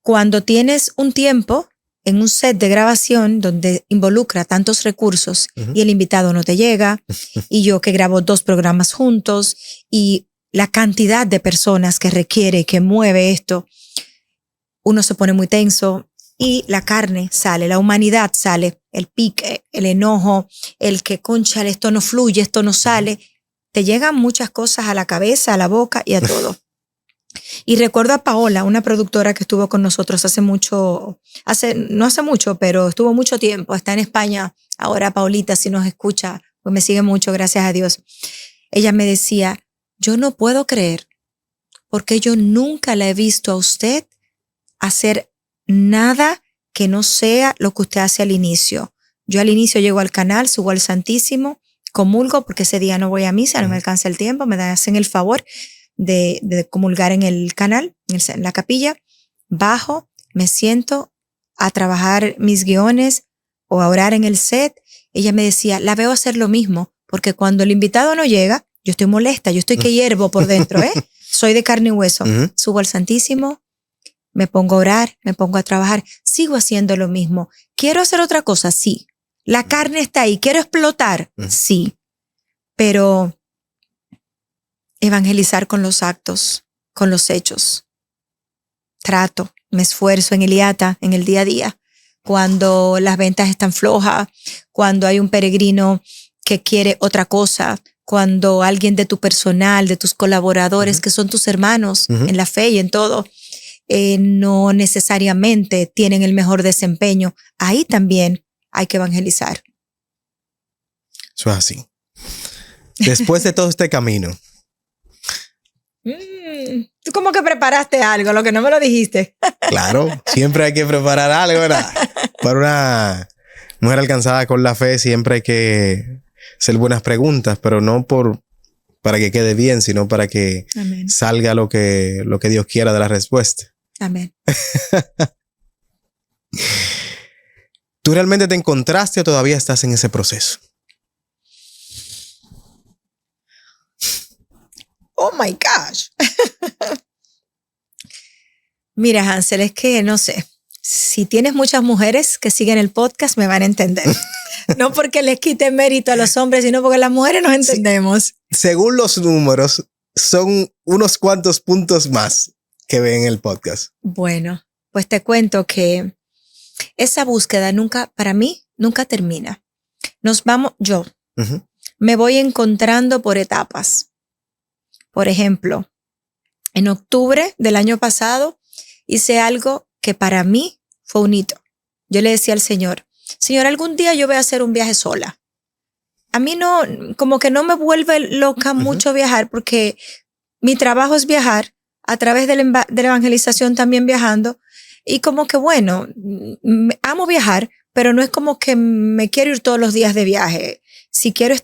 A: cuando tienes un tiempo en un set de grabación donde involucra tantos recursos y el invitado no te llega, y yo que grabo 2 programas juntos, y la cantidad de personas que requiere, que mueve esto, uno se pone muy tenso y la carne sale, la humanidad sale, el pique, el enojo, el que concha, esto no fluye, esto no sale. Te llegan muchas cosas a la cabeza, a la boca y a todo. Y recuerdo a Paola, una productora que estuvo con nosotros no hace mucho, pero estuvo mucho tiempo, está en España. Ahora Paolita, si nos escucha, pues me sigue mucho, gracias a Dios. Ella me decía, yo no puedo creer, porque yo nunca la he visto a usted hacer nada que no sea lo que usted hace al inicio. Yo al inicio llego al canal, subo al Santísimo, comulgo, porque ese día no voy a misa, no me alcanza el tiempo, me hacen el favor de comulgar en el canal, en la capilla, bajo, me siento a trabajar mis guiones o a orar en el set. Ella me decía, la veo hacer lo mismo, porque cuando el invitado no llega, yo estoy molesta, yo estoy que hiervo por dentro, soy de carne y hueso. Subo al Santísimo, me pongo a orar, me pongo a trabajar, sigo haciendo lo mismo. ¿Quiero hacer otra cosa? Sí. La carne está ahí, ¿quiero explotar? Sí. Pero evangelizar con los actos, con los hechos. Trato, me esfuerzo en Eliata, en el día a día. Cuando las ventas están flojas, cuando hay un peregrino que quiere otra cosa, cuando alguien de tu personal, de tus colaboradores, que son tus hermanos en la fe y en todo, no necesariamente tienen el mejor desempeño. Ahí también hay que evangelizar.
B: Eso es así. Después de todo este camino,
A: tú como que preparaste algo, lo que no me lo dijiste.
B: Claro, siempre hay que preparar algo, ¿verdad? Para una mujer alcanzada con la fe siempre hay que hacer buenas preguntas, pero no para que quede bien, sino para que salga lo que Dios quiera de la respuesta.
A: Amén.
B: ¿Tú realmente te encontraste o todavía estás en ese proceso?
A: Oh my gosh. Mira, Hansel, es que no sé. Si tienes muchas mujeres que siguen el podcast, me van a entender. No porque les quite mérito a los hombres, sino porque las mujeres nos entendemos.
B: Sí. Según los números, son unos cuantos puntos más. que ven el podcast.
A: Bueno, pues te cuento que esa búsqueda para mí, nunca termina. Yo me voy encontrando por etapas. Por ejemplo, en octubre del año pasado hice algo que para mí fue un hito. Yo le decía al Señor, algún día yo voy a hacer un viaje sola. A mí como que no me vuelve loca mucho viajar, porque mi trabajo es viajar, a través de la evangelización también viajando, y como que bueno, amo viajar, pero no es como que me quiero ir todos los días de viaje. Si quiero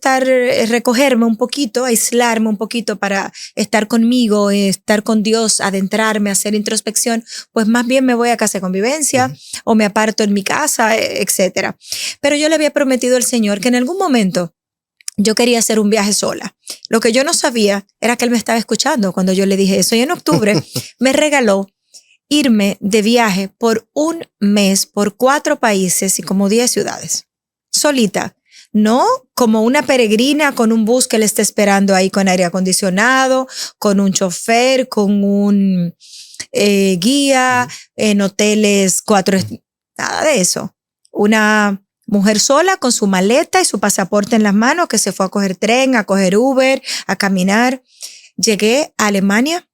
A: recogerme un poquito, aislarme un poquito para estar conmigo, estar con Dios, adentrarme, hacer introspección, pues más bien me voy a casa de convivencia o me aparto en mi casa, etcétera. Pero yo le había prometido al Señor que en algún momento yo quería hacer un viaje sola. Lo que yo no sabía era que Él me estaba escuchando cuando yo le dije eso. Y en octubre me regaló irme de viaje por un mes, por 4 países y como 10 ciudades, solita. No como una peregrina con un bus que le esté esperando ahí con aire acondicionado, con un chofer, con un guía, en hoteles 4 nada de eso. Una mujer sola con su maleta y su pasaporte en las manos, que se fue a coger tren, a coger Uber, a caminar. Llegué a Alemania,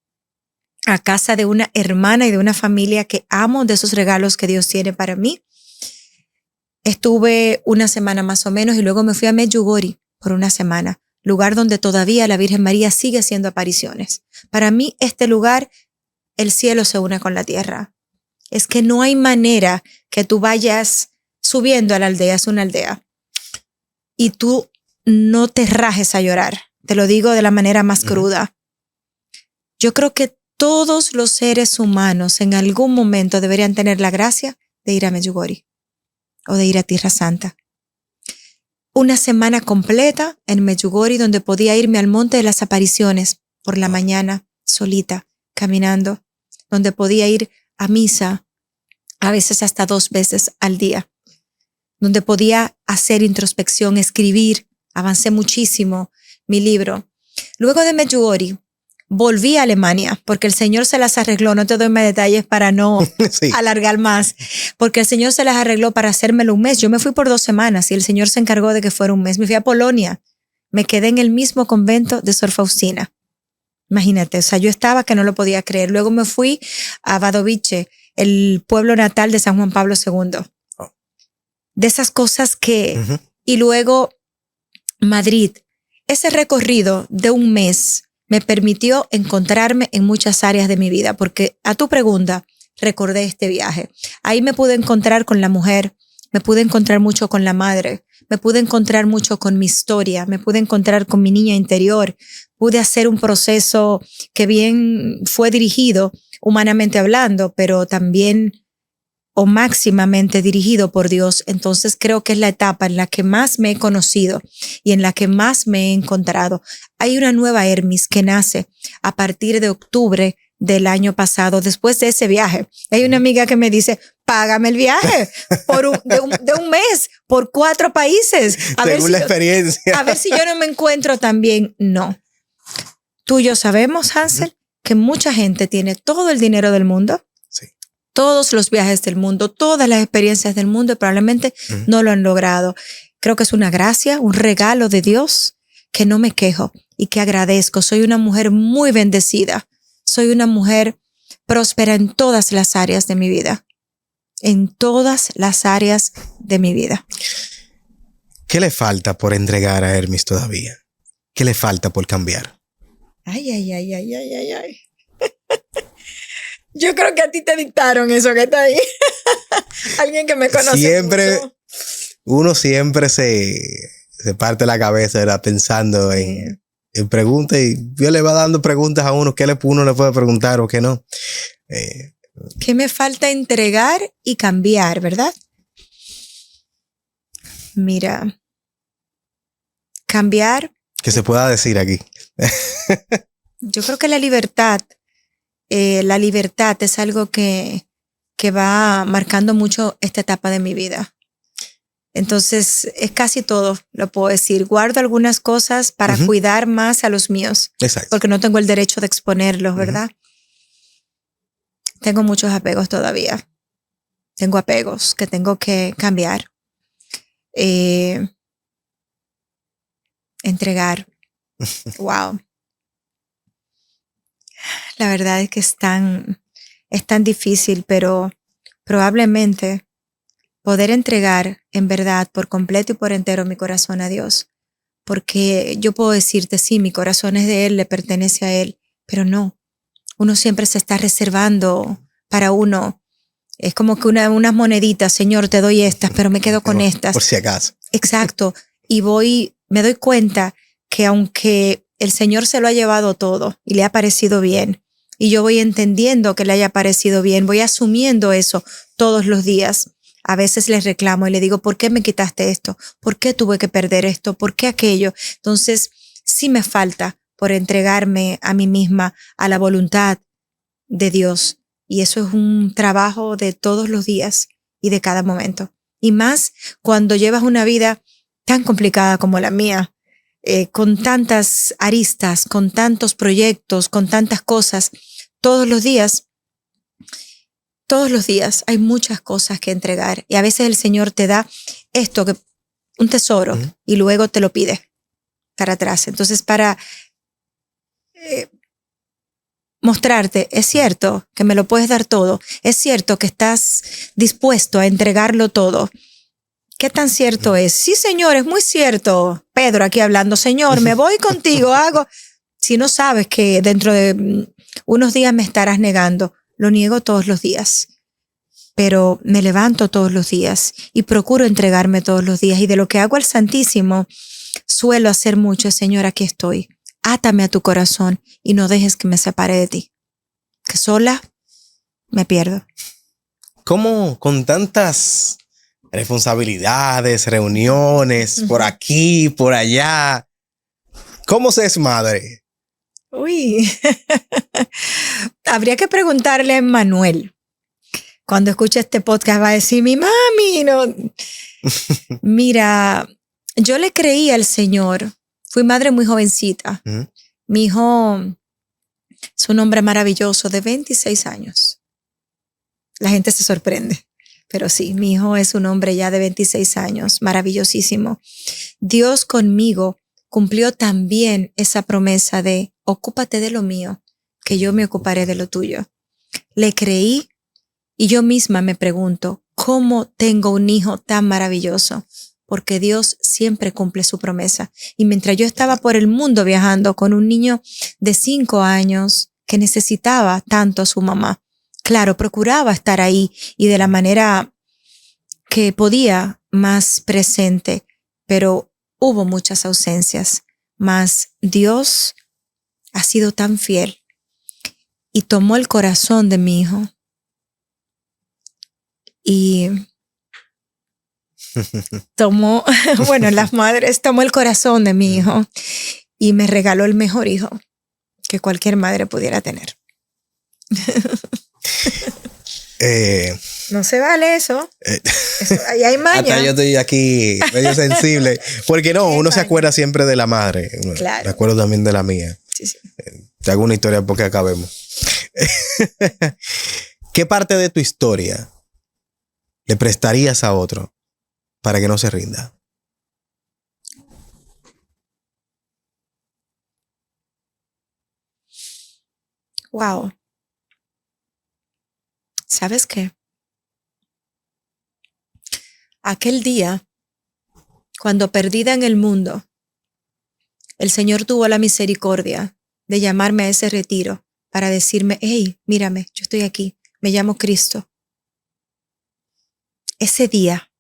A: a casa de una hermana y de una familia que amo, de esos regalos que Dios tiene para mí. Estuve una semana más o menos y luego me fui a Medjugorje por una semana, lugar donde todavía la Virgen María sigue haciendo apariciones. Para mí este lugar, el cielo se une con la tierra. Es que no hay manera que tú vayas subiendo a la aldea, es una aldea, y tú no te rajes a llorar. Te lo digo de la manera más cruda. Yo creo que todos los seres humanos en algún momento deberían tener la gracia de ir a Medjugorje o de ir a Tierra Santa. Una semana completa en Medjugorje, donde podía irme al Monte de las Apariciones por la mañana, solita, caminando, donde podía ir a misa, a veces hasta 2 veces al día, donde podía hacer introspección, escribir. Avancé muchísimo mi libro. Luego de Medjugorje, volví a Alemania porque el Señor se las arregló. No te doy más detalles para no alargar más, porque el Señor se las arregló para hacérmelo un mes. Yo me fui por 2 semanas y el Señor se encargó de que fuera un mes. Me fui a Polonia. Me quedé en el mismo convento de Sor Faustina. Imagínate, o sea, yo estaba que no lo podía creer. Luego me fui a Wadowice, el pueblo natal de San Juan Pablo II. De esas cosas que... Y luego Madrid. Ese recorrido de un mes me permitió encontrarme en muchas áreas de mi vida, porque a tu pregunta, recordé este viaje. Ahí me pude encontrar con la mujer, me pude encontrar mucho con la madre, me pude encontrar mucho con mi historia, me pude encontrar con mi niña interior, pude hacer un proceso que bien fue dirigido, humanamente hablando, pero también o máximamente dirigido por Dios. Entonces creo que es la etapa en la que más me he conocido y en la que más me he encontrado. Hay una nueva Hermis que nace a partir de octubre del año pasado, después de ese viaje. Hay una amiga que me dice, págame el viaje de un mes por 4 países.
B: Según la experiencia.
A: A ver si yo no me encuentro también. No. Tú y yo sabemos, Hansel, que mucha gente tiene todo el dinero del mundo, todos los viajes del mundo, todas las experiencias del mundo, y probablemente no lo han logrado. Creo que es una gracia, un regalo de Dios, que no me quejo y que agradezco. Soy una mujer muy bendecida. Soy una mujer próspera en todas las áreas de mi vida. En todas las áreas de mi vida.
B: ¿Qué le falta por entregar a Hermis todavía? ¿Qué le falta por cambiar?
A: Ay. Yo creo que a ti te dictaron eso que está ahí. Alguien que me conoce mucho.
B: Uno siempre se parte la cabeza, ¿verdad? Pensando en preguntas, y Dios le va dando preguntas a uno, qué uno le puede preguntar o qué no.
A: ¿Qué me falta entregar y cambiar, verdad? Mira, cambiar.
B: Que se pueda decir aquí.
A: Yo creo que la libertad es algo que va marcando mucho esta etapa de mi vida. Entonces, es casi todo, lo puedo decir. Guardo algunas cosas para cuidar más a los míos.
B: Exacto.
A: Porque no tengo el derecho de exponerlos, ¿verdad? tengo muchos apegos todavía. Tengo apegos que tengo que cambiar. Entregar. Wow. La verdad es que es tan difícil, pero probablemente poder entregar en verdad por completo y por entero mi corazón a Dios. Porque yo puedo decirte, sí, mi corazón es de Él, le pertenece a Él, pero no. Uno siempre se está reservando para uno. Es como que unas moneditas, Señor, te doy estas, pero me quedo con estas.
B: Por si acaso.
A: Exacto. Y me doy cuenta que aunque el Señor se lo ha llevado todo y le ha parecido bien, y yo voy entendiendo que le haya parecido bien, voy asumiendo eso todos los días. A veces le reclamo y le digo, ¿por qué me quitaste esto? ¿Por qué tuve que perder esto? ¿Por qué aquello? Entonces, sí me falta por entregarme a mí misma a la voluntad de Dios. Y eso es un trabajo de todos los días y de cada momento. Y más cuando llevas una vida tan complicada como la mía, con tantas aristas, con tantos proyectos, con tantas cosas, todos los días hay muchas cosas que entregar. Y a veces el Señor te da un tesoro, y luego te lo pide para atrás. Entonces, para mostrarte, es cierto que me lo puedes dar todo, es cierto que estás dispuesto a entregarlo todo. ¿Qué tan cierto es? Sí, Señor, es muy cierto. Pedro aquí hablando, Señor, me voy contigo, hago. Si no sabes que dentro de unos días me estarás negando, lo niego todos los días. Pero me levanto todos los días y procuro entregarme todos los días. Y de lo que hago al Santísimo, suelo hacer mucho, Señor, aquí estoy. Átame a tu corazón y no dejes que me separe de ti. Que sola me pierdo.
B: ¿Cómo con tantas responsabilidades, reuniones, por aquí, por allá, cómo se es madre?
A: Uy, habría que preguntarle a Manuel. Cuando escuche este podcast va a decir, mi mami, no. Mira, yo le creí al Señor. Fui madre muy jovencita. Mi hijo es un hombre maravilloso de 26 años. La gente se sorprende. Pero sí, mi hijo es un hombre ya de 26 años, maravillosísimo. Dios conmigo cumplió también esa promesa de ocúpate de lo mío, que yo me ocuparé de lo tuyo. Le creí y yo misma me pregunto, ¿cómo tengo un hijo tan maravilloso? Porque Dios siempre cumple su promesa. Y mientras yo estaba por el mundo viajando con un niño de 5 años que necesitaba tanto a su mamá, claro, procuraba estar ahí y de la manera que podía más presente, pero hubo muchas ausencias. Mas Dios ha sido tan fiel y tomó el corazón de mi hijo y tomó el corazón de mi hijo y me regaló el mejor hijo que cualquier madre pudiera tener. No se vale eso. Ahí hay maña.
B: Hasta yo estoy aquí medio sensible. Porque no, uno se acuerda siempre de la madre.
A: Claro.
B: Me acuerdo también de la mía.
A: Sí.
B: Te hago una historia porque acabemos. ¿Qué parte de tu historia le prestarías a otro para que no se rinda?
A: Wow. ¿Sabes qué? Aquel día, cuando perdida en el mundo, el Señor tuvo la misericordia de llamarme a ese retiro para decirme, hey, mírame, yo estoy aquí, me llamo Cristo. Ese día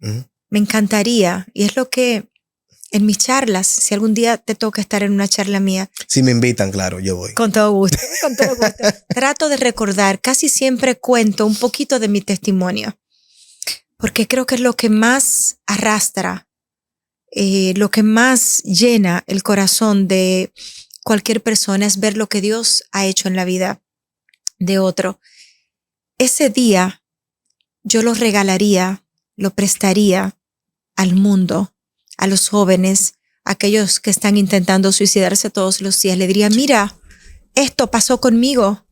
A: me encantaría, y es lo que en mis charlas, si algún día te toca estar en una charla mía.
B: Si me invitan, claro, yo voy.
A: Con todo gusto, con todo gusto. Trato de recordar, casi siempre cuento un poquito de mi testimonio, porque creo que es lo que más arrastra, lo que más llena el corazón de cualquier persona es ver lo que Dios ha hecho en la vida de otro. Ese día yo lo regalaría, lo prestaría al mundo, a los jóvenes, a aquellos que están intentando suicidarse todos los días. Le diría, mira, esto pasó conmigo.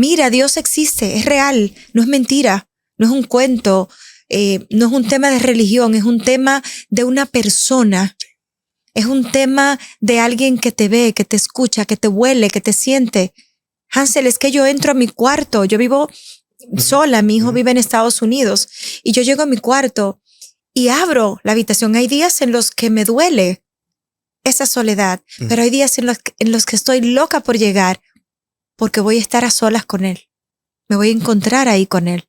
A: mira, Dios existe, es real, no es mentira, no es un cuento, no es un tema de religión, es un tema de una persona. Es un tema de alguien que te ve, que te escucha, que te huele, que te siente. Hansel, es que yo entro a mi cuarto, yo vivo sola, mi hijo vive en Estados Unidos y yo llego a mi cuarto y abro la habitación. Hay días en los que me duele esa soledad, pero hay días en los que estoy loca por llegar porque voy a estar a solas con él. Me voy a encontrar ahí con él.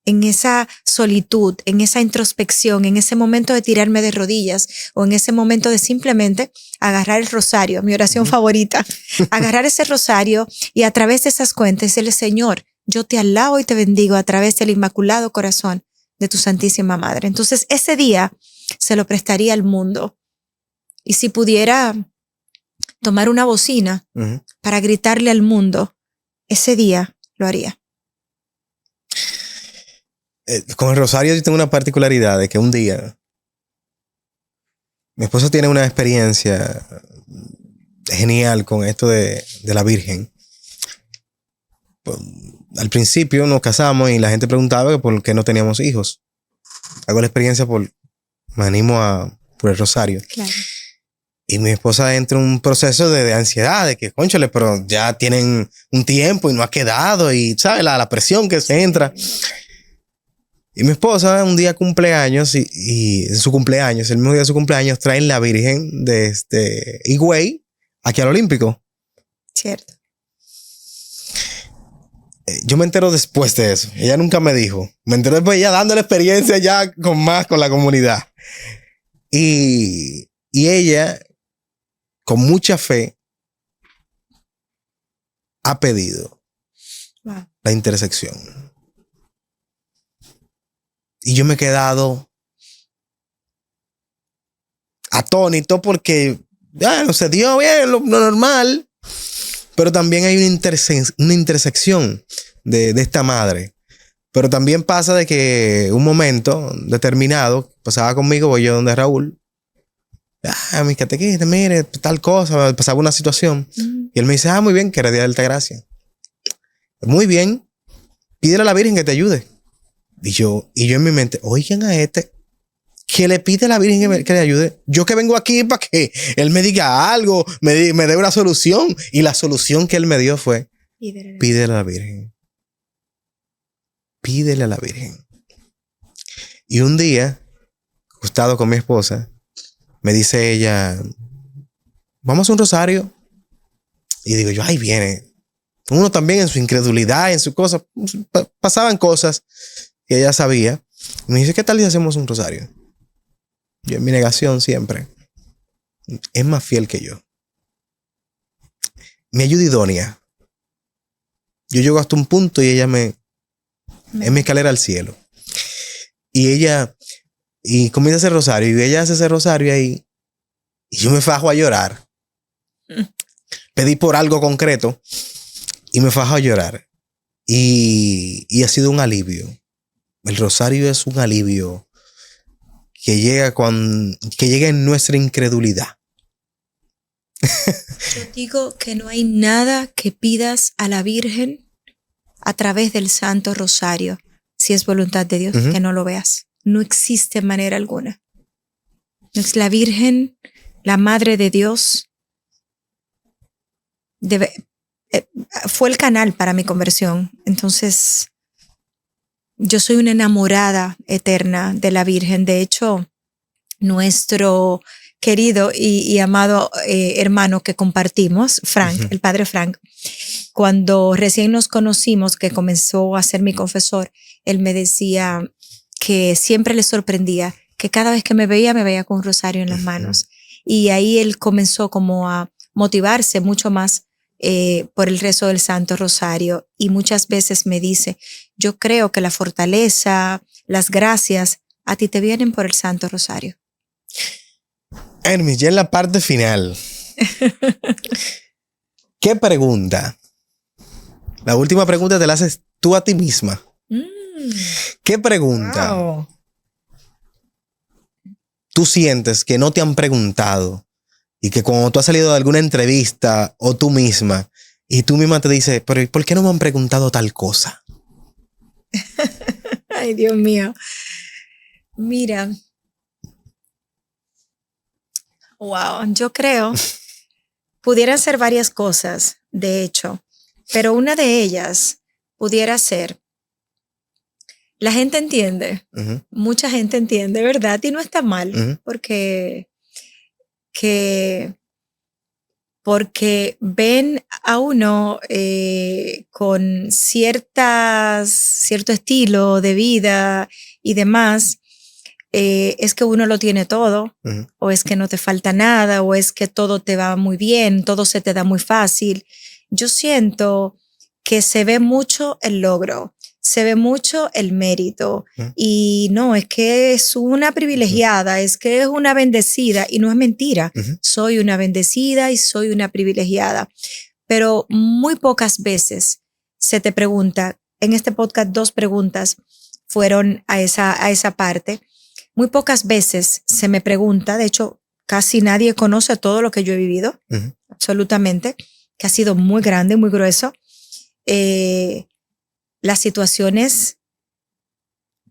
A: En esa solitud, en esa introspección, en ese momento de tirarme de rodillas o en ese momento de simplemente agarrar el rosario, mi oración favorita, agarrar ese rosario y a través de esas cuentas decirle, Señor, yo te alabo y te bendigo a través del inmaculado corazón de tu Santísima Madre. Entonces ese día se lo prestaría al mundo. Y si pudiera tomar una bocina para gritarle al mundo, ese día lo haría.
B: Con el rosario yo tengo una particularidad de que un día mi esposa tiene una experiencia genial con esto de la Virgen. Pues, al principio nos casamos y la gente preguntaba por qué no teníamos hijos. Hago la experiencia me animo por el rosario. Claro. Y mi esposa entra en un proceso de ansiedad, de que, cónchale, pero ya tienen un tiempo y no ha quedado y, ¿sabes? La presión que se entra. Y mi esposa un día cumpleaños y en su cumpleaños, el mismo día de su cumpleaños, traen la Virgen de Higüey aquí al Olímpico.
A: Cierto.
B: Yo me entero después de eso. Ella nunca me dijo. Me entero después ella dando la experiencia ya con la comunidad. Y ella, con mucha fe, ha pedido la intersección. Y yo me he quedado atónito porque no se dio bien lo normal. Pero también hay una intersección de esta madre. Pero también pasa de que un momento determinado pasaba conmigo, voy yo donde Raúl. Mi catequista, mire, tal cosa, pasaba una situación. Y él me dice, muy bien, que era día de Altagracia. Muy bien, pídele a la Virgen que te ayude. Y yo en mi mente, oigan a que le pide a la Virgen que le ayude. Yo que vengo aquí para que él me diga algo, me dé una solución. Y la solución que él me dio fue, pídele a la Virgen. Pídele a la Virgen. Y un día, acostado con mi esposa, me dice ella, vamos a un rosario. Y digo yo, ahí viene. Uno también en su incredulidad, en su cosa, pasaban cosas que ella sabía. Y me dice, ¿qué tal si hacemos un rosario? Yo en mi negación siempre. Es más fiel que yo. Mi ayuda idónea. Yo llego hasta un punto y ella es mi escalera al cielo. Y comienza a hacer rosario. Y ella hace ese rosario ahí. Y yo me fajo a llorar. Pedí por algo concreto. Y me fajo a llorar. Y ha sido un alivio. El rosario es un alivio que llega en nuestra incredulidad.
A: Yo digo que no hay nada que pidas a la Virgen a través del Santo Rosario, si es voluntad de Dios, que no lo veas. No existe manera alguna. Es la Virgen, la Madre de Dios, fue el canal para mi conversión. Entonces, yo soy una enamorada eterna de la Virgen. De hecho, nuestro querido y amado hermano que compartimos, Frank, el padre Frank, cuando recién nos conocimos, que comenzó a ser mi confesor, él me decía que siempre le sorprendía que cada vez que me veía con un rosario en las manos. Y ahí él comenzó como a motivarse mucho más por el rezo del Santo Rosario. Y muchas veces me dice, yo creo que la fortaleza, las gracias, a ti te vienen por el Santo Rosario.
B: Hermes, ya en la parte final. ¿Qué pregunta? La última pregunta te la haces tú a ti misma. ¿Qué pregunta tú sientes que no te han preguntado y que cuando tú has salido de alguna entrevista o tú misma y tú misma te dices, pero ¿por qué no me han preguntado tal cosa?
A: Ay, Dios mío. Mira. Wow, yo creo, pudieran ser varias cosas, de hecho, pero una de ellas pudiera ser, la gente entiende, mucha gente entiende, ¿verdad? Y no está mal, porque ven a uno con cierto estilo de vida y demás, es que uno lo tiene todo, o es que no te falta nada, o es que todo te va muy bien, todo se te da muy fácil. Yo siento que se ve mucho el logro, se ve mucho el mérito, y no, es que es una privilegiada, es que es una bendecida, y no es mentira. Soy una bendecida y soy una privilegiada, pero muy pocas veces se te pregunta. En este podcast 2 preguntas fueron a esa parte. Muy pocas veces se me pregunta, de hecho, casi nadie conoce todo lo que yo he vivido, absolutamente, que ha sido muy grande, muy grueso. Las situaciones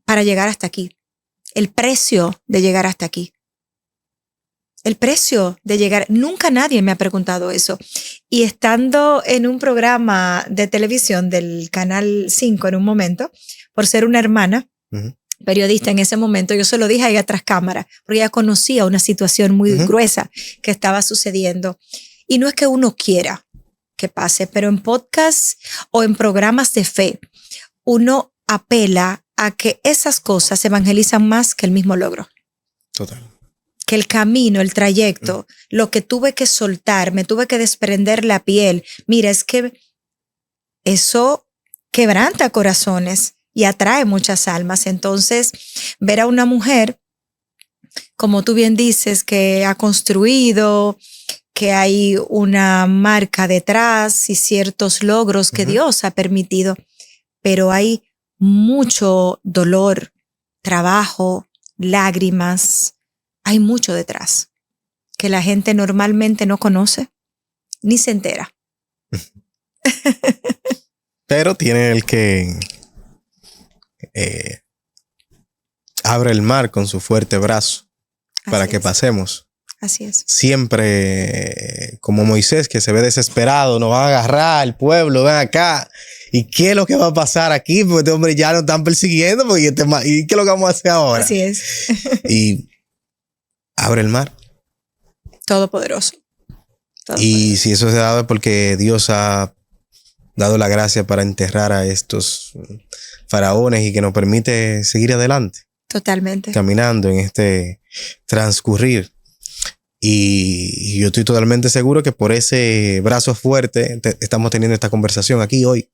A: para llegar hasta aquí, el precio de llegar hasta aquí, el precio de llegar, nunca nadie me ha preguntado eso. Y estando en un programa de televisión del Canal 5 en un momento, por ser una hermana, periodista en ese momento, yo se lo dije a ella tras cámara, porque ella conocía una situación muy gruesa que estaba sucediendo. Y no es que uno quiera que pase, pero en podcasts o en programas de fe, uno apela a que esas cosas se evangelizan más que el mismo logro.
B: Total.
A: Que el camino, el trayecto, lo que tuve que soltar, me tuve que desprender la piel. Mira, es que eso quebranta corazones y atrae muchas almas. Entonces, ver a una mujer, como tú bien dices, que ha construido, que hay una marca detrás y ciertos logros que Dios ha permitido, pero hay mucho dolor, trabajo, lágrimas, hay mucho detrás que la gente normalmente no conoce ni se entera.
B: Pero tiene el que abre el mar con su fuerte brazo para que pasemos.
A: Así es.
B: Siempre como Moisés, que se ve desesperado, nos van a agarrar el pueblo, ven acá. ¿Y qué es lo que va a pasar aquí? Porque este hombre ya nos están persiguiendo. ¿Y qué es lo que vamos a hacer ahora?
A: Así es.
B: Y abre el mar.
A: Todopoderoso.
B: Y si eso se ha dado es porque Dios ha dado la gracia para enterrar a estos faraones y que nos permite seguir adelante.
A: Totalmente.
B: Caminando en este transcurrir. Y yo estoy totalmente seguro que por ese brazo fuerte estamos teniendo esta conversación aquí hoy.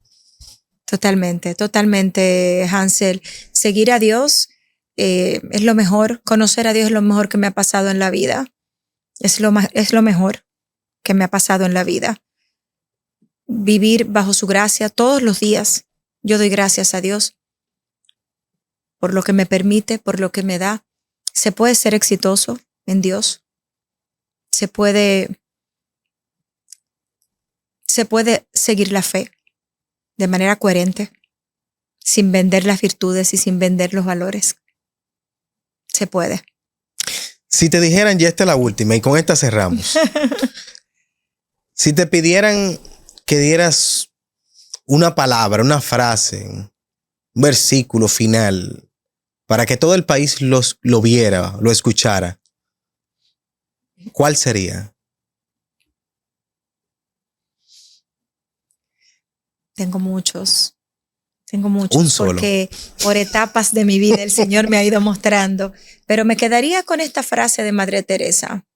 A: Totalmente, totalmente, Hansel. Seguir a Dios es lo mejor. Conocer a Dios es lo mejor que me ha pasado en la vida. Es lo mejor que me ha pasado en la vida. Vivir bajo su gracia todos los días. Yo doy gracias a Dios por lo que me permite, por lo que me da. Se puede ser exitoso en Dios. Se puede seguir la fe de manera coherente, sin vender las virtudes y sin vender los valores. Se puede.
B: Si te dijeran, ya esta es la última y con esta cerramos. Si te pidieran que dieras una palabra, una frase, un versículo final para que todo el país lo viera, lo escuchara, ¿cuál sería?
A: Tengo muchos.
B: Un solo.
A: Porque por etapas de mi vida el Señor me ha ido mostrando. Pero me quedaría con esta frase de Madre Teresa,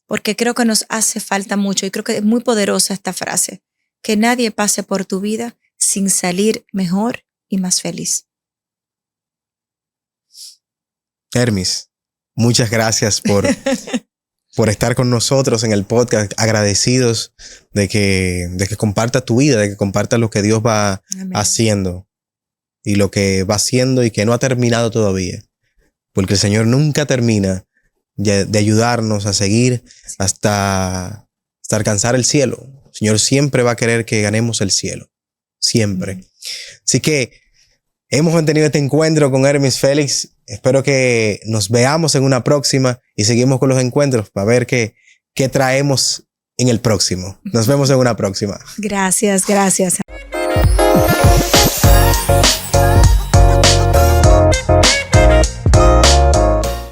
A: porque creo que nos hace falta mucho y creo que es muy poderosa esta frase. Que nadie pase por tu vida sin salir mejor y más feliz.
B: Hermis, muchas gracias por estar con nosotros en el podcast. Agradecidos de que comparta tu vida, de que comparta lo que Dios va haciendo y lo que va haciendo y que no ha terminado todavía. Porque el Señor nunca termina de ayudarnos a seguir hasta alcanzar el cielo. El Señor siempre va a querer que ganemos el cielo. Siempre. Así que hemos mantenido este encuentro con Hermis Félix. Espero que nos veamos en una próxima y seguimos con los encuentros para ver qué traemos en el próximo. Nos vemos en una próxima.
A: Gracias, gracias.